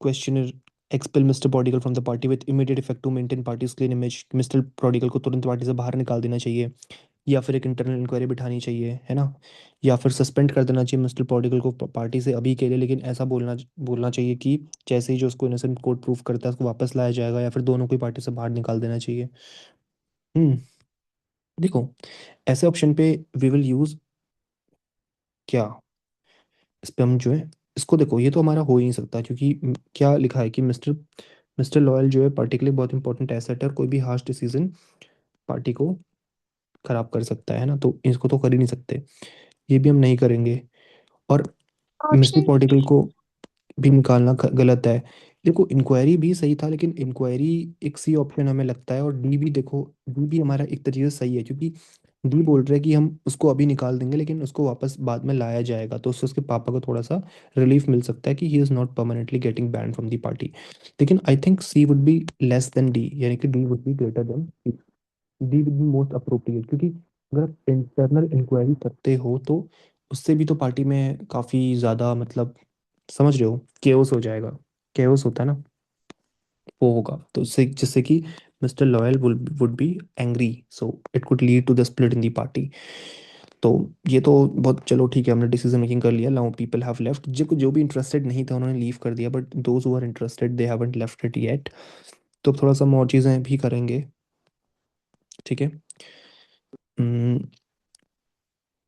questionnaire, expel Mr. Prodigal from the party with immediate effect to maintain party's clean image। Mister prodigal को तुरंत पार्टी से बाहर निकाल देना चाहिए, या फिर एक इंटरनल इंक्वायरी बिठानी चाहिए, है ना। या फिर सस्पेंड कर देना चाहिए मिस्टर प्रोडिगल को पार्टी से अभी के लिए, लेकिन ऐसा बोलना बोलना चाहिए कि जैसे ही जो उसको इनोसेंट कोर्ट प्रूफ करता है उसको वापस लाया जाएगा, या फिर दोनों को पार्टी से बाहर निकाल देना चाहिए। हम्म देखो, ऐसे ऑप्शन पे वी विल यूज क्या, इस पे हम जो है इसको देखो, ये तो हमारा हो ही नहीं सकता, क्योंकि क्या लिखा है कि मिस्टर मिस्टर लॉयल जो है पार्टी के लिए बहुत इंपॉर्टेंट एसेट है, और कोई भी हार्श डिसीजन पार्टी को खराब कर सकता है ना, तो इसको तो कर ही नहीं सकते, ये भी हम नहीं करेंगे। और मिस्टर Option पॉर्टिकल को भी निकालना गलत है। देखो, इंक्वायरी भी सही था, लेकिन इंक्वायरी एक सी ऑप्शन हमें लगता है, और डी भी देखो, डी भी हमारा एक तरीके से सही है, क्योंकि डी बोल रहे हैं कि हम उसको अभी निकाल देंगे लेकिन उसको वापस बाद में लाया जाएगा, तो उससे उसके पापा को थोड़ा सा रिलीफ मिल सकता है कि he is not permanently getting ban from the party. लेकिन I think C would be less than D, यानी कि D would be greater than C. D would be most appropriate, क्योंकि अगर आप इंटरनल इंक्वायरी करते हो तो उससे भी तो पार्टी में काफ़ी ज़्यादा, मतलब समझ रहे हो, केओस हो जाएगा। केओस होता है ना, वो होगा, तो उससे जिससे कि mister Loyal would be angry, so it could lead to the split in the party. तो ये तो बहुत, चलो ठीक है, हमने डिसीजन मेकिंग कर लिया, नाउ पीपल हैव लेफ्ट, जो जो भी इंटरेस्टेड नहीं था उन्होंने लीव कर दिया, but those who are interested they haven't left it yet. तो थोड़ा सा हम और चीज़ें भी करेंगे, ठीक है।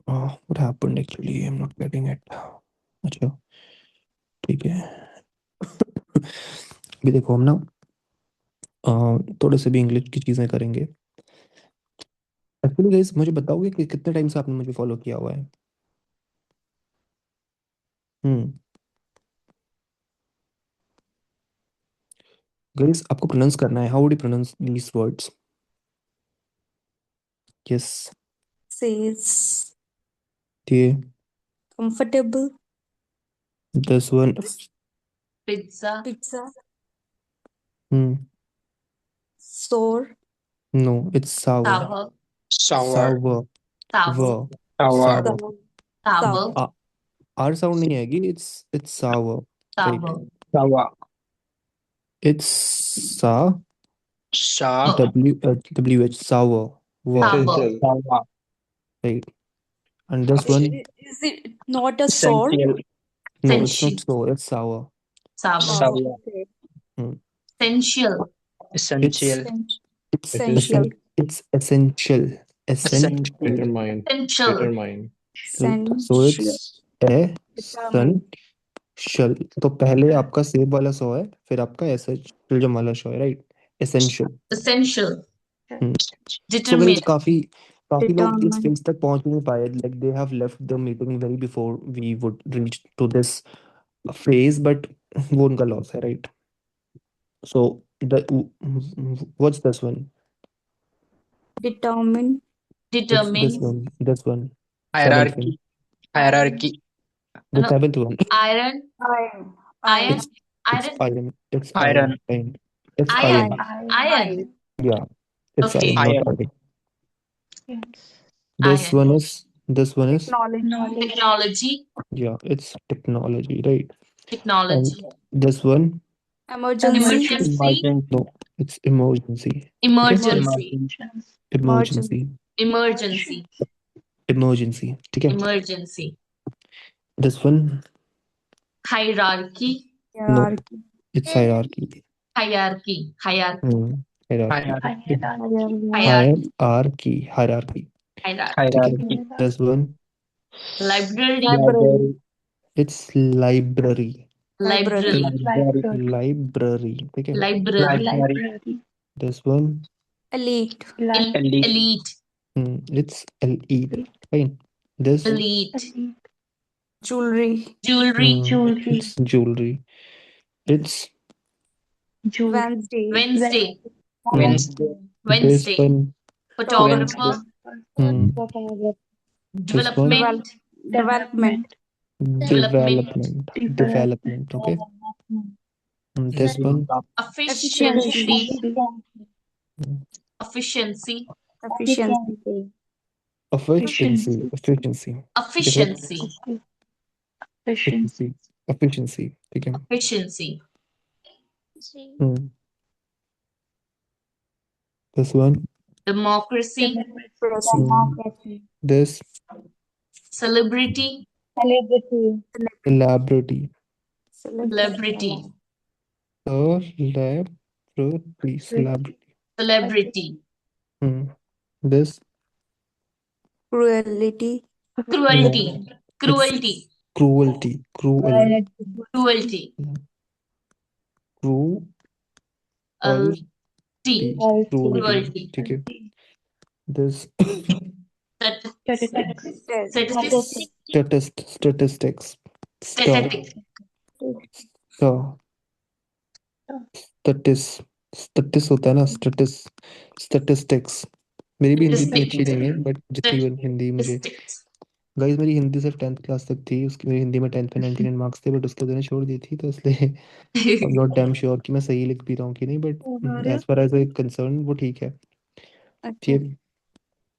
What happened actually, I am not getting it. अच्छा, ठीक है। अभी देखो हम ना थोड़े से भी इंग्लिश की चीज़ें करेंगे। एक्चुअली गाइस, मुझे बताओगे कि कितने टाइम से आपने मुझे फॉलो किया हुआ है? हम्म गाइस, आपको प्रोनाउंस करना है, how would you pronounce these words? Yes, says ये comfortable this one. Pizza. pizza, hmm sore, No, it's sour. Sour. Sour. Sour. Sour. Sour. Sour. Sour. R sound नहीं आएगी. It's sour. Right. Sour. Sour. It's sa Sa. WH sour. Wow. Sour. Essential. Sour. Right. And this one, Is it not a sword? Essential. no, it's not Essential. sour. It's sour. Sour. Sour. Okay. Essential. Essential. It's Essential. it's essential. Essential. Determine. Essential. Determine. Right. So Essential. essential. तो पहले आपका सेब वाला सौ है, फिर आपका essential वाला शो है. Right. Essential. Essential. So guys Determine. काफी लोग इस Determine. फेज तक पहुंच नहीं पाए. Like they have left the meeting very before we would reach to this phase, but वो उनका लॉस है. Right. So the what's this one? Determine. Determine. This one. Seventh one. Hierarchy. Hierarchy. The No. seventh one. Iron. Iron. Iron. It's Iron. iron. It's Iron. iron. It's Iron. iron. Iron. Yeah. It's Okay. iron, not Iron. iron. This Iron. one is Technology. Technology. yeah, it's technology, right? Technology. And this one, Emergency. Emergency. Emergency. no, it's emergency. Emergency. Emergency. Emergency. Emergency. ठीक है. Emergency. This one, Hierarchy. Hierarchy. it's hierarchy. Hierarchy. Hierarchy. Hierarchy. Hierarchy. Hierarchy. Hierarchy. Hierarchy. Hierarchy. ठीक है. Hierarchy. This one, Library. Library. it's library. Library. Library. Library. ठीक है. Library. Library. This one, Elite. Elite. Elite. it's elite. Fine. This, Elite. Jewelry. Jewelry. it's jewelry. It's Wednesday. Wednesday. Wednesday. this Wednesday. one. Photographer. Hmm. This one, Development. Development. development. Development. Okay. This one, Efficiency. Hmm. Efficiency. Efficiency. efficiency. Efficiency. Efficiency. Efficiency. Efficiency. ठीक है. Efficiency. Hmm. This one, Democracy. this Celebrity. celebrity. Celebrity. Celebrity. Celebrity. This Cruelty. Cruelty. No. Cruelty. cruelty. Cruelty. Cruelty. T. Cruelty. Cruelty. ठीक है. This statistics. Statistic. statis होता है ना. statistics. मेरी भी हिंदी इतनी अच्छी नहीं है, बट जितनी हिंदी मुझे. Statistics. गाइस मेरी हिंदी सिर्फ 10th क्लास तक थी. उसकी मेरी हिंदी में 10th में 99 मार्क्स थे, बट उसके बाद मैंने छोड़ दी थी. तो इसलिए I am not damn sure कि मैं सही लिख भी रहा हूँ कि नहीं, but as far as I concern वो ठीक है. ठीक है.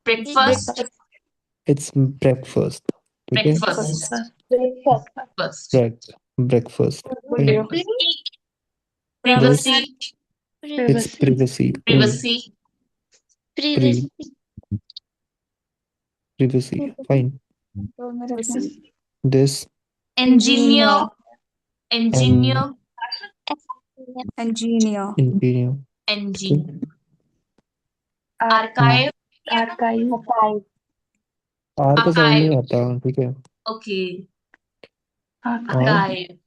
Breakfast. It's breakfast. ठीक है. Breakfast. breakfast. Privacy. It's privacy. Privacy. Privacy. Fine. This Engineer. Engineer. Engineer. engineer. Engine. Archive. R का साउंड नहीं आता. ठीक है. Okay. Archive.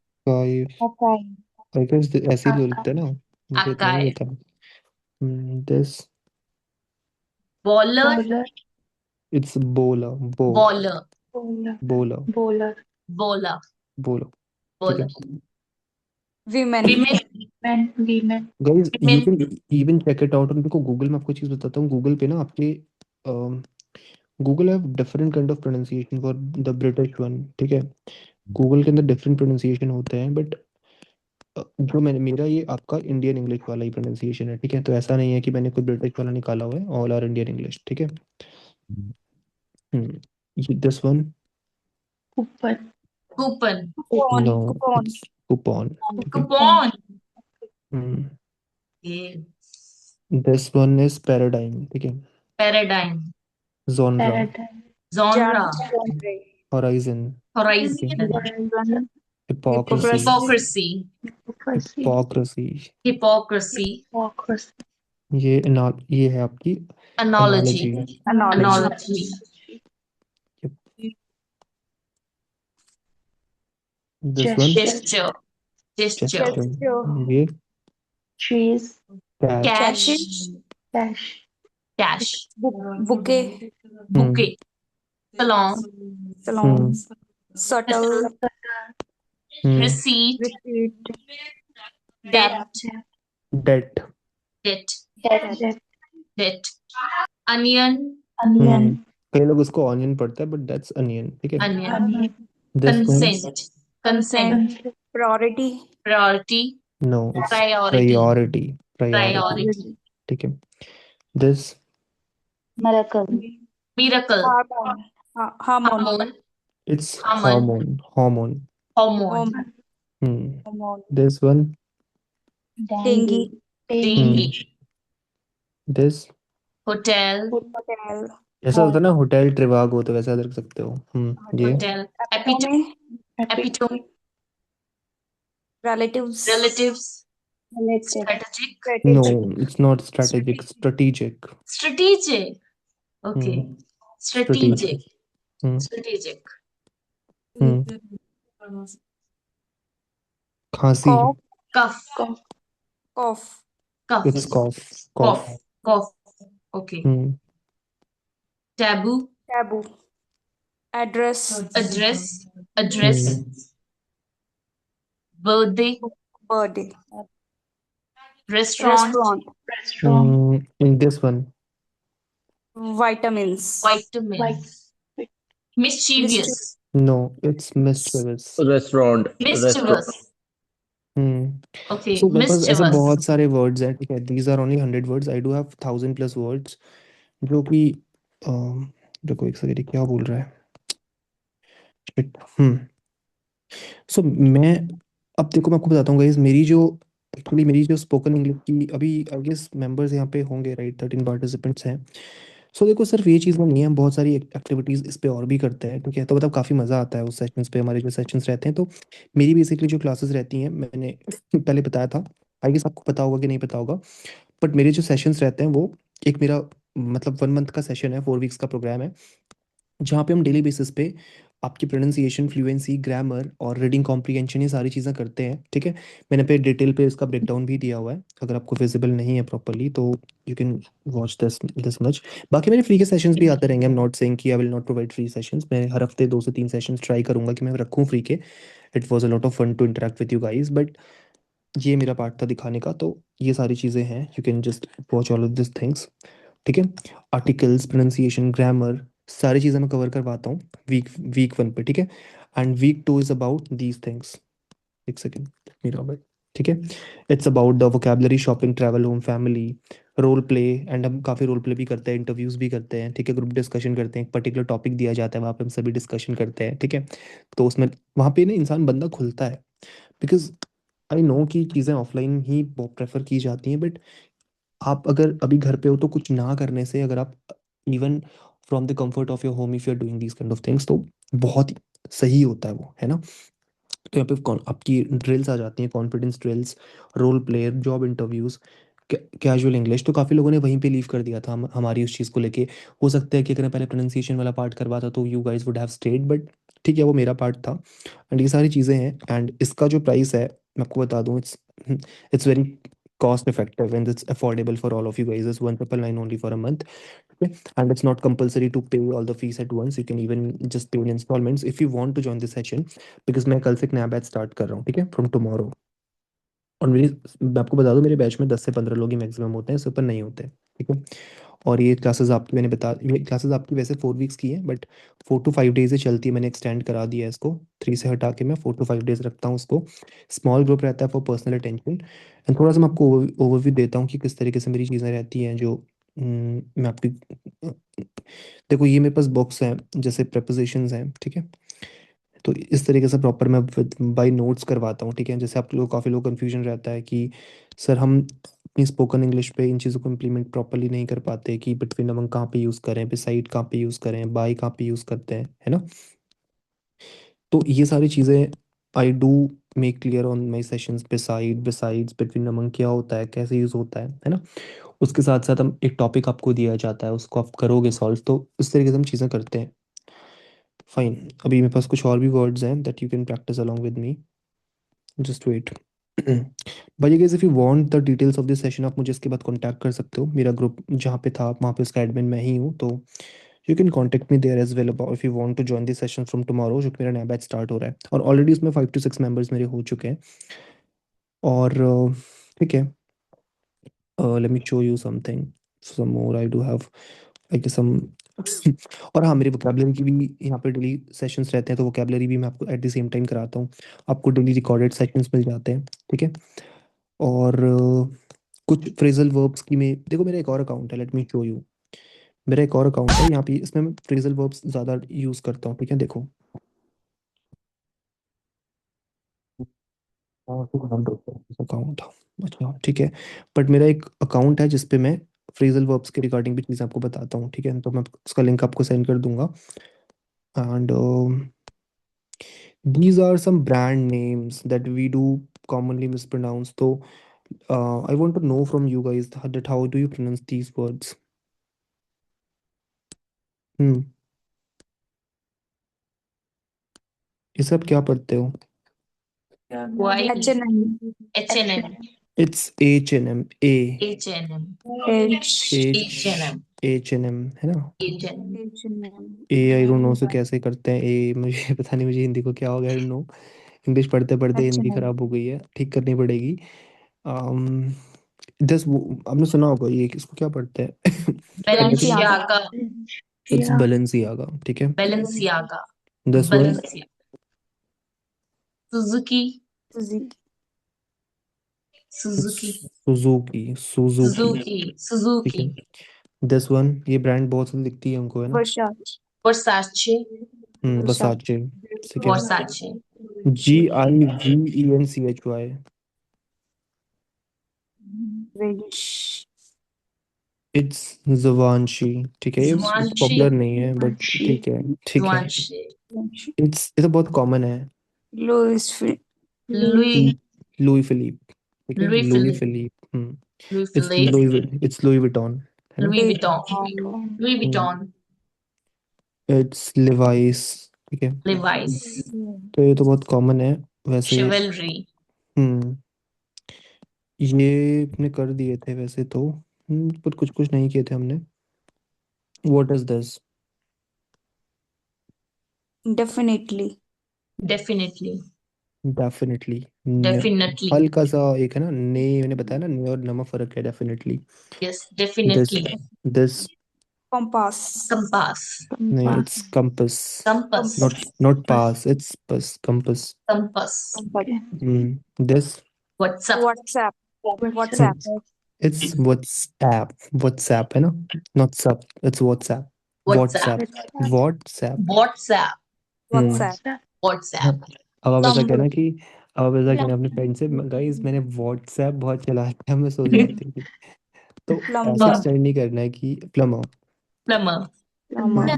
I guess ऐसे ही लिखते हैं ना. मुझे इतना नहीं Archive. पता. This Bowler. it's bowler. Bowler. Bowler. Bowler. ठीक है. Women. Women. Guys, you Women. can even check it out. और देखो गूगल में आपको चीज बताता हूँ. गूगल पे ना आपके Google have different kind of pronunciation for the British one. ठीक है. गूगल के अंदर डिफरेंट प्रोनाउंसिएशन होते हैं, बट जो मैंने मेरा ये आपका इंडियन इंग्लिश वाला ही प्रोनाउंसिएशन है, ठीक है, तो ऐसा नहीं है कि मैंने कोई ब्रिटिश वाला निकाला हुआ है, ऑल आर इंडियन इंग्लिश, ठीक है। ये this one, Coupon. Coupon. No, Coupon. It's coupon, ठीक है। Coupon. Hmm, Yeah. This one is paradigm, ठीक है। Paradigm. Genre, Genre. Genre. Horizon, ठीक है। Horizon. Hypocrisy, Hypocrisy. Hypocrisy. Hypocrisy, Hypocrisy. ये है आपकी Analogy. Analogy. Analogy. This one Gesture. Gesture. Gesture, Gesture. ये Trees, catch, Cash. cash, Cash. Bouquet. Bouquet. Salon. Salon. Subtle. Receipt. Receipt. Debt. Debt, Debt. debt, Debt. Onion. onion, कई लोग उसको onion पढ़ते हैं, but that's onion, ठीक है। Onion. onion, this one, Consent. Consent. Priority. Priority. No, it's Priority. Priority, priority, Priority. ठीक है। This miracle, Miracle. Hormone. Hormone. Hormone. It's Hormone. Hormone, Hormone. Hormone. This one, Dengue. Dengue. This, Hotel. Hotel. ऐसा होता है ना, hotel Trivago, हो तो वैसा रख सकते हो। ये Hotel. Epitome. Epitome. Epitome. Relatives. Relatives. relative, Strategic. No, Strategic. It's not strategic, strategic, Strategic. Okay. Strategic. Strategic. खांसी, Cough. Cough. Cough. Cough. It's cough, Cough. Cough. Okay. Taboo. Taboo. Address. Address. Address. Birthday. Birthday. Restaurant. Restaurant. in this one, Vitamins. Vitamins. Mischievous. no, it's mischievous. restaurant, Mischievous. Okay. So मेरे पास ऐसे Mischievous. बहुत सारे words हैं, ठीक है, these are only 100 words, I do have 1000+ words, जो कि देखो एक सेकंड, क्या बोल रहा है। सो मैं अब देखो, मैं आपको बताता हूँ गाइस, मेरी जो स्पोकन इंग्लिश की अभी आई गेस मेंबर्स यहाँ पे होंगे, राइट, 13 पार्टिसिपेंट्स हैं। सो देखो सिर्फ ये चीज़ नहीं है, हम बहुत सारी एक्टिविटीज़ इस पे और भी करते हैं, ठीक है, तो मतलब काफ़ी मज़ा आता है उस सेशंस पे, हमारे जो सेशंस रहते हैं। तो मेरी बेसिकली जो क्लासेस रहती हैं, मैंने पहले बताया था, आई गेस आपको पता होगा कि नहीं पता होगा, बट मेरे जो सेशंस रहते हैं वो, एक मेरा मतलब 1 मंथ का सेशन है, 4 वीक्स का प्रोग्राम है, जहाँ पे हम डेली बेसिस पे आपकी प्रोनाउंसिएशन, फ्लुएंसी, ग्रामर और रीडिंग कॉम्प्रिहेंशन, ये सारी चीज़ें करते हैं, ठीक है। मैंने पे डिटेल पे इसका ब्रेकडाउन भी दिया हुआ है, अगर आपको विजिबल नहीं है प्रॉपर्ली तो you can watch this much. बाकी मेरे फ्री के सेशंस भी आते रहेंगे, आई एम नॉट सेइंग कि I will not provide free sessions, मैं हर हफ्ते 2 से 3 सेशंस ट्राई करूंगा कि मैं रखूँ फ्री के। It was a lot of fun to interact with you guys, but ये मेरा पार्ट था दिखाने का, तो ये सारी चीज़ें हैं, you can just watch all of this things, ठीक है। आर्टिकल्स, प्रोनाउंसिएशन, ग्रामर, सारी चीज़ें मैं कवर करवाता हूँ वीक 1 पे, ठीक है। And week 2 is about these things, एक सेकेंड मेरा भाई, ठीक है। It's about the vocabulary, shopping, travel, home, family, role play, and हम काफ़ी रोल प्ले भी करते हैं, इंटरव्यूज़ भी करते हैं, ठीक है, ग्रुप डिस्कशन करते हैं, एक पर्टिकुलर टॉपिक दिया जाता है, वहाँ पे हम सभी डिस्कशन करते हैं, ठीक है। तो उसमें वहाँ पे ना इंसान बंदा खुलता है, बिकॉज आई नो कि चीज़ें ऑफलाइन ही प्रेफर की जाती हैं, बट आप अगर अभी घर पे हो तो कुछ ना करने से, अगर आप even from the comfort of your home if you are doing these kind of things, तो बहुत ही सही होता है वो, है ना। तो यहाँ पे आपकी ड्रिल्स आ जाती हैं, confidence drills, role play, job interviews, casual English, तो काफ़ी लोगों ने वहीं पे लीव कर दिया था हमारी उस चीज़ को लेके। हो सकता है कि अगर मैं पहले प्रोनाउंसिएशन वाला पार्ट करवाता तो you guys would have stayed, but ठीक है, वो मेरा पार्ट था। एंड ये सारी चीज़ें हैं, एंड इसका जो प्राइस है मैं आपको बता दूँ, it's very cost effective and it's affordable for all of you guys. It's 199 only for a month. Okay? And it's not compulsory to pay all the fees at once. You can even just pay in installments if you want to join this session, because मैं कल से एक नया batch start कर रहा हूँ, ठीक है, फ्रॉम टुमारो। और मैं आपको बता दूं, मेरे बैच में 10 से 15 लोग ही मैक्सिमम होते हैं, इससे ऊपर नहीं होते, ठीक है। और ये क्लासेस आपकी ये क्लासेस आपकी वैसे 4 वीक्स की हैं, बट 4 to 5 डेज ही चलती है। मैंने एक्सटेंड करा दिया है इसको, 3 से हटा के मैं 4 to 5 डेज रखता हूँ उसको। स्मॉल ग्रुप रहता है फॉर पर्सनल अटेंशन। एंड थोड़ा सा मैं आपको ओवरव्यू देता हूँ कि किस तरीके से मेरी चीज़ें रहती हैं जो मैं आपकी देखो, ये मेरे पास बुक्स हैं जैसे प्रपोजिशंस हैं, ठीक है। तो इस तरीके से प्रॉपर मैं बाय नोट्स करवाता हूँ, ठीक है। जैसे आप लोग काफ़ी लोग कन्फ्यूजन रहता है कि सर हम अपनी स्पोकन इंग्लिश पे इन चीज़ों को इम्प्लीमेंट प्रॉपरली नहीं कर पाते, कि बिटवीन अमंग कहाँ पे यूज़ करें, बिसाइड कहाँ पे यूज़ करें, बाय कहाँ पे यूज़ करते हैं, है ना। तो ये सारी चीज़ें I do make clear on my sessions. Beside, besides, between among क्या होता है, कैसे यूज़ होता है ना। उसके साथ साथ हम एक टॉपिक आपको दिया जाता है, उसको आप करोगे सॉल्व, तो इस तरीके से हम चीज़ें करते हैं। फाइन, अभी मेरे पास कुछ और भी वर्ड्स हैं that you can practice along with me. Just wait. भाई guys, if you want the details of this session, आप मुझे इसके बाद कांटेक्ट कर सकते हो। मेरा ग्रुप जहाँ पे था वहाँ पे उसका एडमिन मैं ही हूँ, तो you can contact me there as well about if you want to join this session from tomorrow, जो कि मेरा नया बैच स्टार्ट हो रहा है। और ऑलरेडी उसमें 5 to 6 मेंबर्स मेरे हो चुके हैं। और ठीक है, let me show you something some more I do have like some. और हाँ, मेरी वोकेबलरी की भी यहाँ पे डेली सेशंस रहते हैं, तो वोकेबलरी भी मैं आपको एट द सेम टाइम कराता हूँ। आपको डेली रिकॉर्डेड सेशंस मिल जाते हैं, ठीक है। और कुछ फ्रेजल वर्ब्स की मैं देखो, मेरा एक और अकाउंट है, लेट मी शो यू। मेरा एक और अकाउंट है यहाँ पे, इसमें मैं फ्रेजल वर्ब्स ज़्यादा यूज़ करता हूँ, ठीक है। देखो, अकाउंट, अच्छा ठीक है। बट मेरा एक अकाउंट है जिसपे मैं फ्रेजल वर्ब्स के रिगार्डिंग भी चीज़ें आपको बताता हूँ, ठीक है। तो मैं उसका लिंक आपको सेंड कर दूंगा। And these are some brand names that we do commonly mispronounce. So I want to know from you guys that how do you pronounce these words? Hmm. ये सब क्या पढ़ते हो? Y, H&M, H&M, It's H&M, A, H&M, H, H&M, H&M, है ना। H&M. H&M, A I don't know, से कैसे करते हैं ए, मुझे पता नहीं, मुझे हिंदी को क्या हो गया, आई डोंट नो। इंग्लिश पढ़ते पढ़ते हिंदी H&M, खराब हो गई है, ठीक करनी पड़ेगी। दस आपने सुना होगा, ये इसको क्या पढ़ते हैं? Balenciaga, Balenciaga, इट्स बलेंसियागा, ठीक है। Balenciaga, दस one, Balenciaga. Suzuki, Suzuki, Suzuki, Suzuki, Suzuki, Suzuki, ठीक है। Suzuki. दिस वन, ये ब्रांड बहुत सी दिखती है हमको, है ना। Versace, Versace, Versace, वसाचे, ठीक है। Versace. GIVENCHY, Vanish, इट्स जवानशी, ठीक है। ये Zwanshi, पॉपुलर नहीं है बट ठीक है, ठीक है। Zwanshi. इट्स, ये तो बहुत कॉमन है। Louis Louis, लुई फिलिप, ठीक है, Louis Louis Philippe, Philip. Louis it's Philippe, Louis Vuitton, है ना। Louis Vuitton, Vuitton, Louis Vuitton, it's Levi's, ठीक है। Levi's, तो ये तो बहुत कॉमन है वैसे। Chivalry, हम्म ये अपने कर दिए थे वैसे तो, पर कुछ कुछ नहीं किए थे हमने। What is this? definitely, definitely, definitely, definitely, हल्का सा एक है ना, ने मैंने बताया ना, ने और नमा फर्क है, definitely. yes, this, definitely. This, compass, Compass, नहीं, it's compass, compass, not pass, it's बस compass. compass. This, WhatsApp, WhatsApp, WhatsApp, it's WhatsApp, WhatsApp है ना, नॉट सब, it's WhatsApp, WhatsApp, WhatsApp, WhatsApp. WhatsApp, WhatsApp, WhatsApp. अब आप ऐसा कहना Tumblr, कि, अब आप ऐसा कहना अपने फ्रेंड से, गाइस मैंने व्हाट्सएप बहुत चलाया है, मैं सोच रहा थी कि, तो ऐसे Plumber, एक्सटेंड नहीं करना है कि plumber. Plumber, Plumber,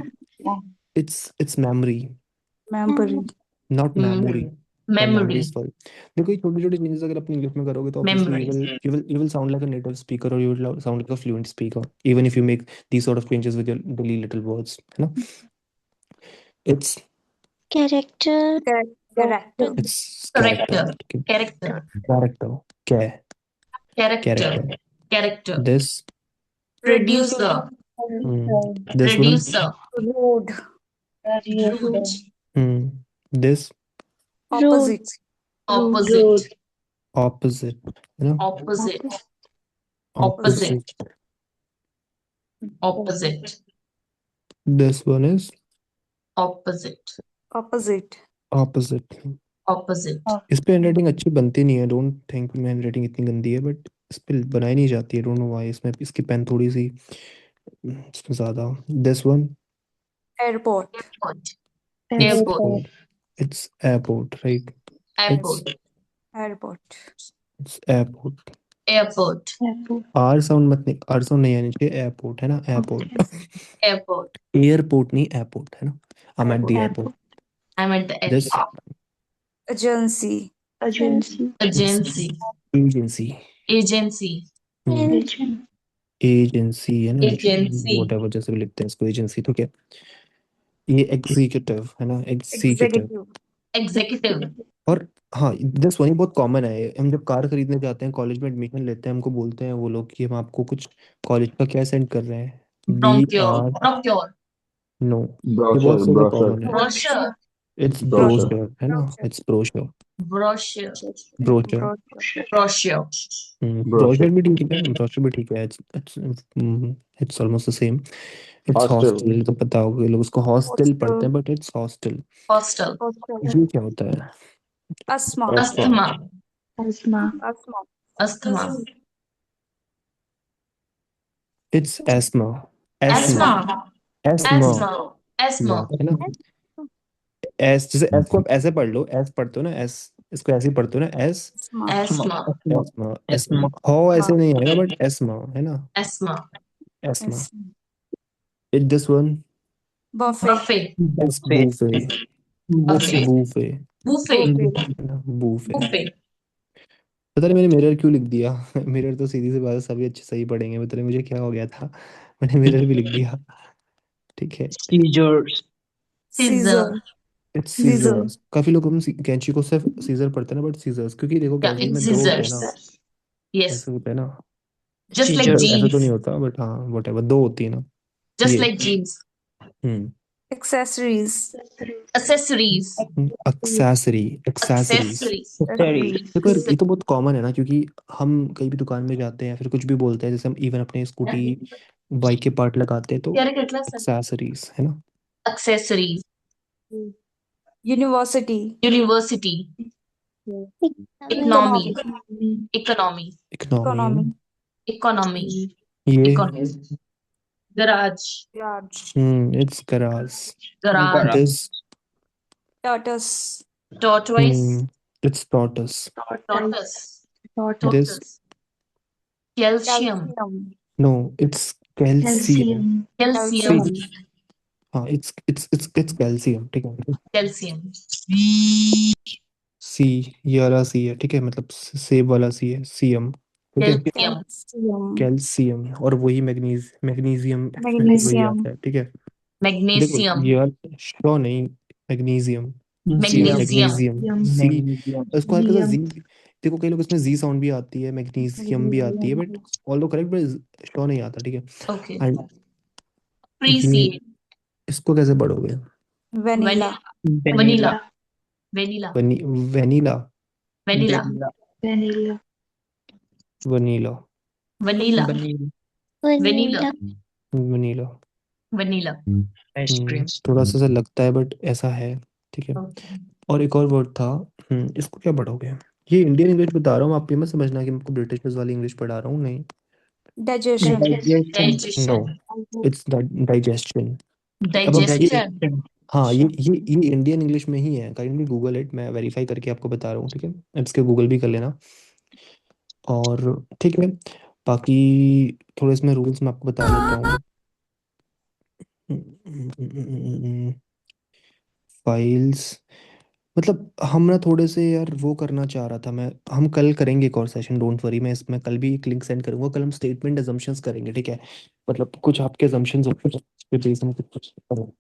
it's memory, Memory, not memory. और मेमोरी इज memory, फुल। देखो, ये छोटी छोटी चेंजेस अगर अपनी इंग्लिश में करोगे तो obviously memory. you will sound like a native speaker, or you will sound like a fluent speaker, even if you make these sort of changes with your daily little words, है ना। it's Character. character, it's character, Character, ठीक है। character, character, क्या, character, character। character. this, Producer, this one, producer, rude, rude, this, Rude. opposite, opposite, opposite, है ना, opposite, opposite, opposite, Opposite. This one is Opposite. Opposite. opposite. Opposite. इस पे handwriting अच्छी बनती नहीं है, डोंट थिंक मेरी हैंडराइटिंग इतनी गंदी है, बट इस पे बनाई नहीं जाती है, डोंट नो व्हाई। इसमें इसकी पेन थोड़ी सी इसमें ज़्यादा। This one Airport. Airport. Airport. It's airport, right? Airport. Airport. It's airport. Airport. Airport. R sound मत नहीं, आर साउंड नहीं आनी चाहिए, एयरपोर्ट है ना, एयरपोर्ट। Airport. एयरपोर्ट नहीं, एयरपोर्ट है ना। I am at the airport. I'm at the this airport. Agency. Agency. Agency. Agency. Agency. Agent. Agency है ना, Agency. whatever जैसे भी लिखते हैं इसको, एजेंसी। तो क्या ये एग्जीक्यूटिव है ना, एग्जीक्यूटिव। Executive. Executive. और हाँ, दिस वन बहुत कॉमन है। हम जब कार खरीदने जाते हैं, कॉलेज में एडमिशन लेते हैं, हमको बोलते हैं वो लोग कि हम आपको कुछ कॉलेज का क्या सेंड कर रहे हैं, B Procure. R. Procure. No, ये बहुत Brochure, ज़्यादा brochure, कॉमन है। Brochure. It's brochure. ब्रोशर है ना, Brochure. It's brochure. Brochure. Brochure. Brochure. Brochure. Brochure भी ठीक है, ब्रोशर भी ठीक है। It's almost the same. It's Hostel. Hostel, तो पता होगा, लोग उसको हॉस्टल पढ़ते Hostel. हैं, but it's hostel. Hostel. Hostel. ये क्या होता है? Asthma. Asthma. Asthma. Asthma. Asthma. It's ESMA. ESMA. Asthma. ESMA. Asthma. Asthma. है ना। एस, जैसे एस को आप ऐसे पढ़ लो, एस पढ़ते हो ना, एस इसको ऐसे ही पढ़ते हो ना, S. Asthma. Asthma. ESMA. ESMA हो ऐसे नहीं आएगा, बट एस्मा है ना, Asthma. ESMA. Asthma. It this one Buffet. Buffet. It's buffet. Buffet. Buffet Buffet. Buffet. है ना, बूफे। Buffet. पता नहीं मैंने मिरर क्यों लिख दिया। मिरर तो सीधी सी बात है, सभी अच्छे सही पढ़ेंगे, पता नहीं मुझे क्या हो गया था, मैंने मिरर भी लिख दिया। ठीक है। Scissors. Scissor. It's Scissor. Scissors. काफी लोग हम कैंची को सिर्फ सीजर पढ़ते हैं ना, बट सीजर्स, क्योंकि देखो Yeah, कैंची it's में दो होते हैं ना, scissors. Yes. ऐसे होते हैं ना। Just like Scissors. ऐसे तो नहीं jeans. होता, बट हाँ व्हाटएवर, दो होती है ना। Just ये like jeans. Accessories. Accessories. Accessory, accessories. Accessories. Accessories. देखो यार, ये तो बहुत कॉमन है ना, क्योंकि हम कहीं भी दुकान में जाते हैं, फिर कुछ भी बोलते हैं, जैसे हम इवन अपने स्कूटी बाइक के पार्ट लगाते हैं, तो यार कितना सर? एक्सेसरीज है ना। Accessories. University. University. Economy. Economy. Economy है ना। Economy. Economy. ये Economy. Garage. Large. It's garage. Garage. This Tortoise. Tortoise. It's tortoise. Tortoise. This Tortoise. Calcium. Calcium. No, it's calcium. Calcium. हाँ, इट्स कैल्शियम, ठीक है। Calcium. सी, ये वाला सी है, ठीक है, मतलब सेब वाला सी है, सीएम, ठीक है। Calcium. Calcium. कैल्शियम, और वही मैग्नीशियम वही Magnesium. आता है, ठीक है। देखो Magnesium. ये वाला श्योर नहीं, मैग्नीशियम, Magnesium. मैग्नीशियम सी। उसको हल्का सा जी, देखो कई लोग इसमें जी साउंड भी आती है, मैग्नीशियम भी आती है, बट ऑल दो करेक्ट, बट श्योर नहीं आता, ठीक है। Okay. एंड ये Appreciate. इसको कैसे पढ़ोगे? Vanilla. Vanilla. Vanilla. Vanilla. Vanilla. Vanilla. Vanilla. Vanilla. Vanilla. Vanilla. Ice cream. थोड़ा सा लगता है, बट ऐसा है, ठीक है। Okay. और एक और वर्ड था, इसको क्या पढ़ोगे? ये इंडियन इंग्लिश बता रहा हूँ, आप ये मत समझना कि मैं आपको ब्रिटिश वाली इंग्लिश पढ़ा रहा हूँ, नहीं। Digestion. Digestion. No, Digestion. It's digestion. अब ये Digestion. हाँ, ये इंडियन इंग्लिश में ही है, काइंडली गूगल इट, मैं वेरीफाई करके आपको बता रहा हूँ, ठीक है। अब इसके गूगल भी कर लेना, और ठीक है। बाकी थोड़े इसमें रूल्स मैं आपको बता देता हूँ। फाइल्स, मतलब हम ना थोड़े से यार वो करना चाह रहा था मैं, हम कल करेंगे एक और सेशन, डोंट वरी, मैं इसमें कल भी एक लिंक सेंड करूंगा। कल हम स्टेटमेंट अजम्पशंस करेंगे, ठीक है। मतलब कुछ आपके अजम्पशंस होंगे, उस पे बेस हम कुछ करेंगे।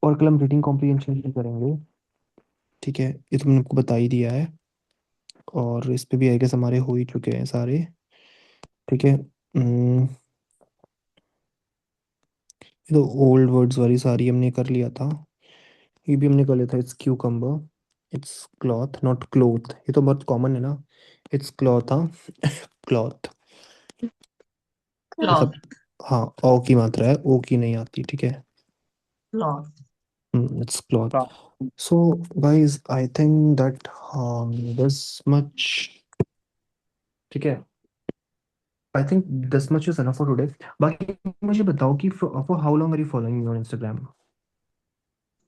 और कल हम रीडिंग कॉम्प्रिहेंशन भी करेंगे, ठीक है। ये तो मैंने आपको बता ही दिया है, और इस पे भी आई गेस हमारे हो ही चुके हैं सारे, ठीक है। ये तो ओल्ड वर्ड्स वाली सारी हमने कर लिया था, ये भी हमने कर लिया था। It's cucumber, it's cloth not cloth, ये तो बहुत कॉमन है ना। इट्स क्लॉथ, हाँ, क्लॉथ, Cloth. हाँ ओ की मात्रा है, ओ की नहीं आती, ठीक है। Cloth. It's cloth. Cloth. So guys, I think that this much, ठीक है, I think this much is enough for today. बाकी मुझे बताओ कि for how long are you following me on Instagram?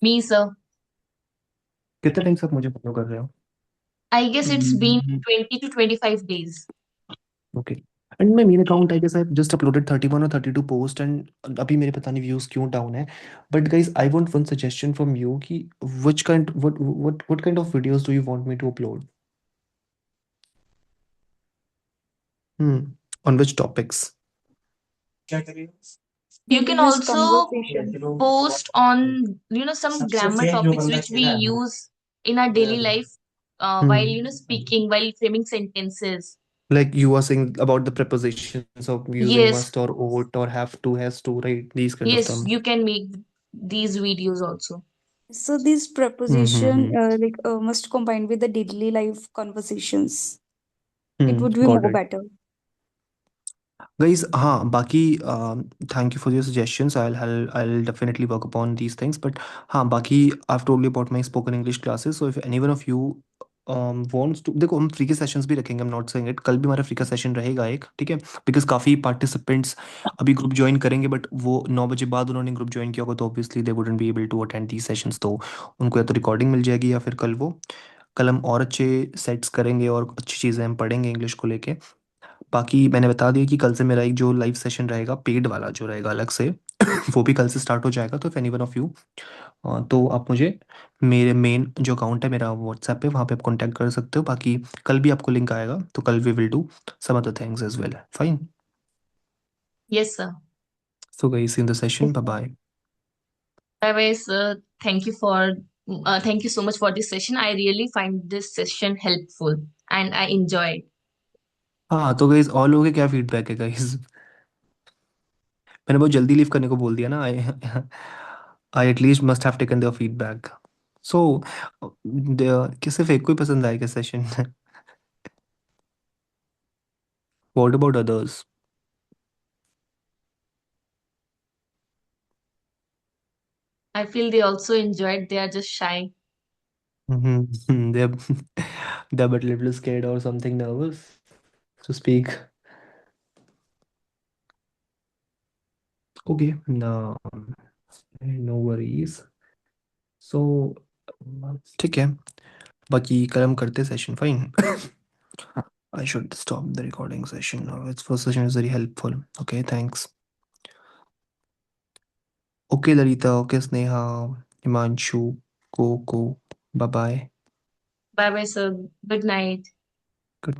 Me, sir. कितने टाइम से आप मुझे फॉलो कर रहे हो? I guess it's been 20 to 25 days. Okay. And my main account, I guess I've just uploaded 31 or 32 post and अभी मेरे पता नहीं views क्यों down है. But guys, I want one suggestion from you कि what kind of videos do you want me to upload? On which topics? You can Maybe just also conversation. post on, some grammar topics which we use in our daily life, while, speaking, while framing sentences. Like you are saying about the prepositions of using Yes, must or ought or have to, has to, right? These kind of yes, terms. you can make these videos also. So these preposition Mm-hmm. must combine with the daily life conversations. It would be Got more it. better. Guys, हाँ बाकी thank you for your suggestions. I'll definitely work upon these things. But हाँ बाकी I've told you about my spoken English classes. So if any one of you wants to, देखो हम free के sessions भी रखेंगे, I'm not saying it. कल भी हमारा फ्री का सेशन रहेगा एक, ठीक है? बिकॉज काफ़ी पार्टिसिपेंट्स अभी ग्रुप ज्वाइन करेंगे, बट वो 9 बजे बाद उन्होंने ग्रुप ज्वाइन किया होगा, तो obviously they wouldn't be able to attend the sessions. तो उनको या तो रिकॉर्डिंग मिल जाएगी या फिर कल हम और अच्छे सेट्स करेंगे और अच्छी चीज़ें हम पढ़ेंगे इंग्लिश को लेके। बाकी मैंने बता दिया कि कल से मेरा एक जो लाइव सेशन रहेगा पेड वाला जो रहेगा अलग से वो भी कल से स्टार्ट हो जाएगा। तो इफ एनीवन ऑफ यू तो आप मुझे मेरे मेन जो अकाउंट है मेरा व्हाट्सएप पे, वहाँ पे आप कांटेक्ट कर सकते हो। बाकी कल भी आपको लिंक आएगा, तो कल we will do some other things as well. Fine. Yes, sir. So guys, in the session, bye bye. Bye bye, sir. Thank you so much for this session. I really find this session helpful and I enjoyed. हाँ तो guys, और लोगों के क्या feedback है guys? मैंने बहुत जल्दी लीव करने को बोल दिया ना। I I at least must have taken their feedback. So कि सिर्फ एक को ही पसंद आएगा session? What about others? I feel they also enjoyed. They are just shy. They're they're but a little scared or something, nervous to speak. Okay, no, no worries. So ठीक है, बाकी कल हम करते session. Fine. I should stop the recording session now. Its first session is very helpful. Okay, thanks. Okay, Larita. Okay, Sneha, Himanshu, Coco. Bye bye. Bye bye, sir. Good night. Good night.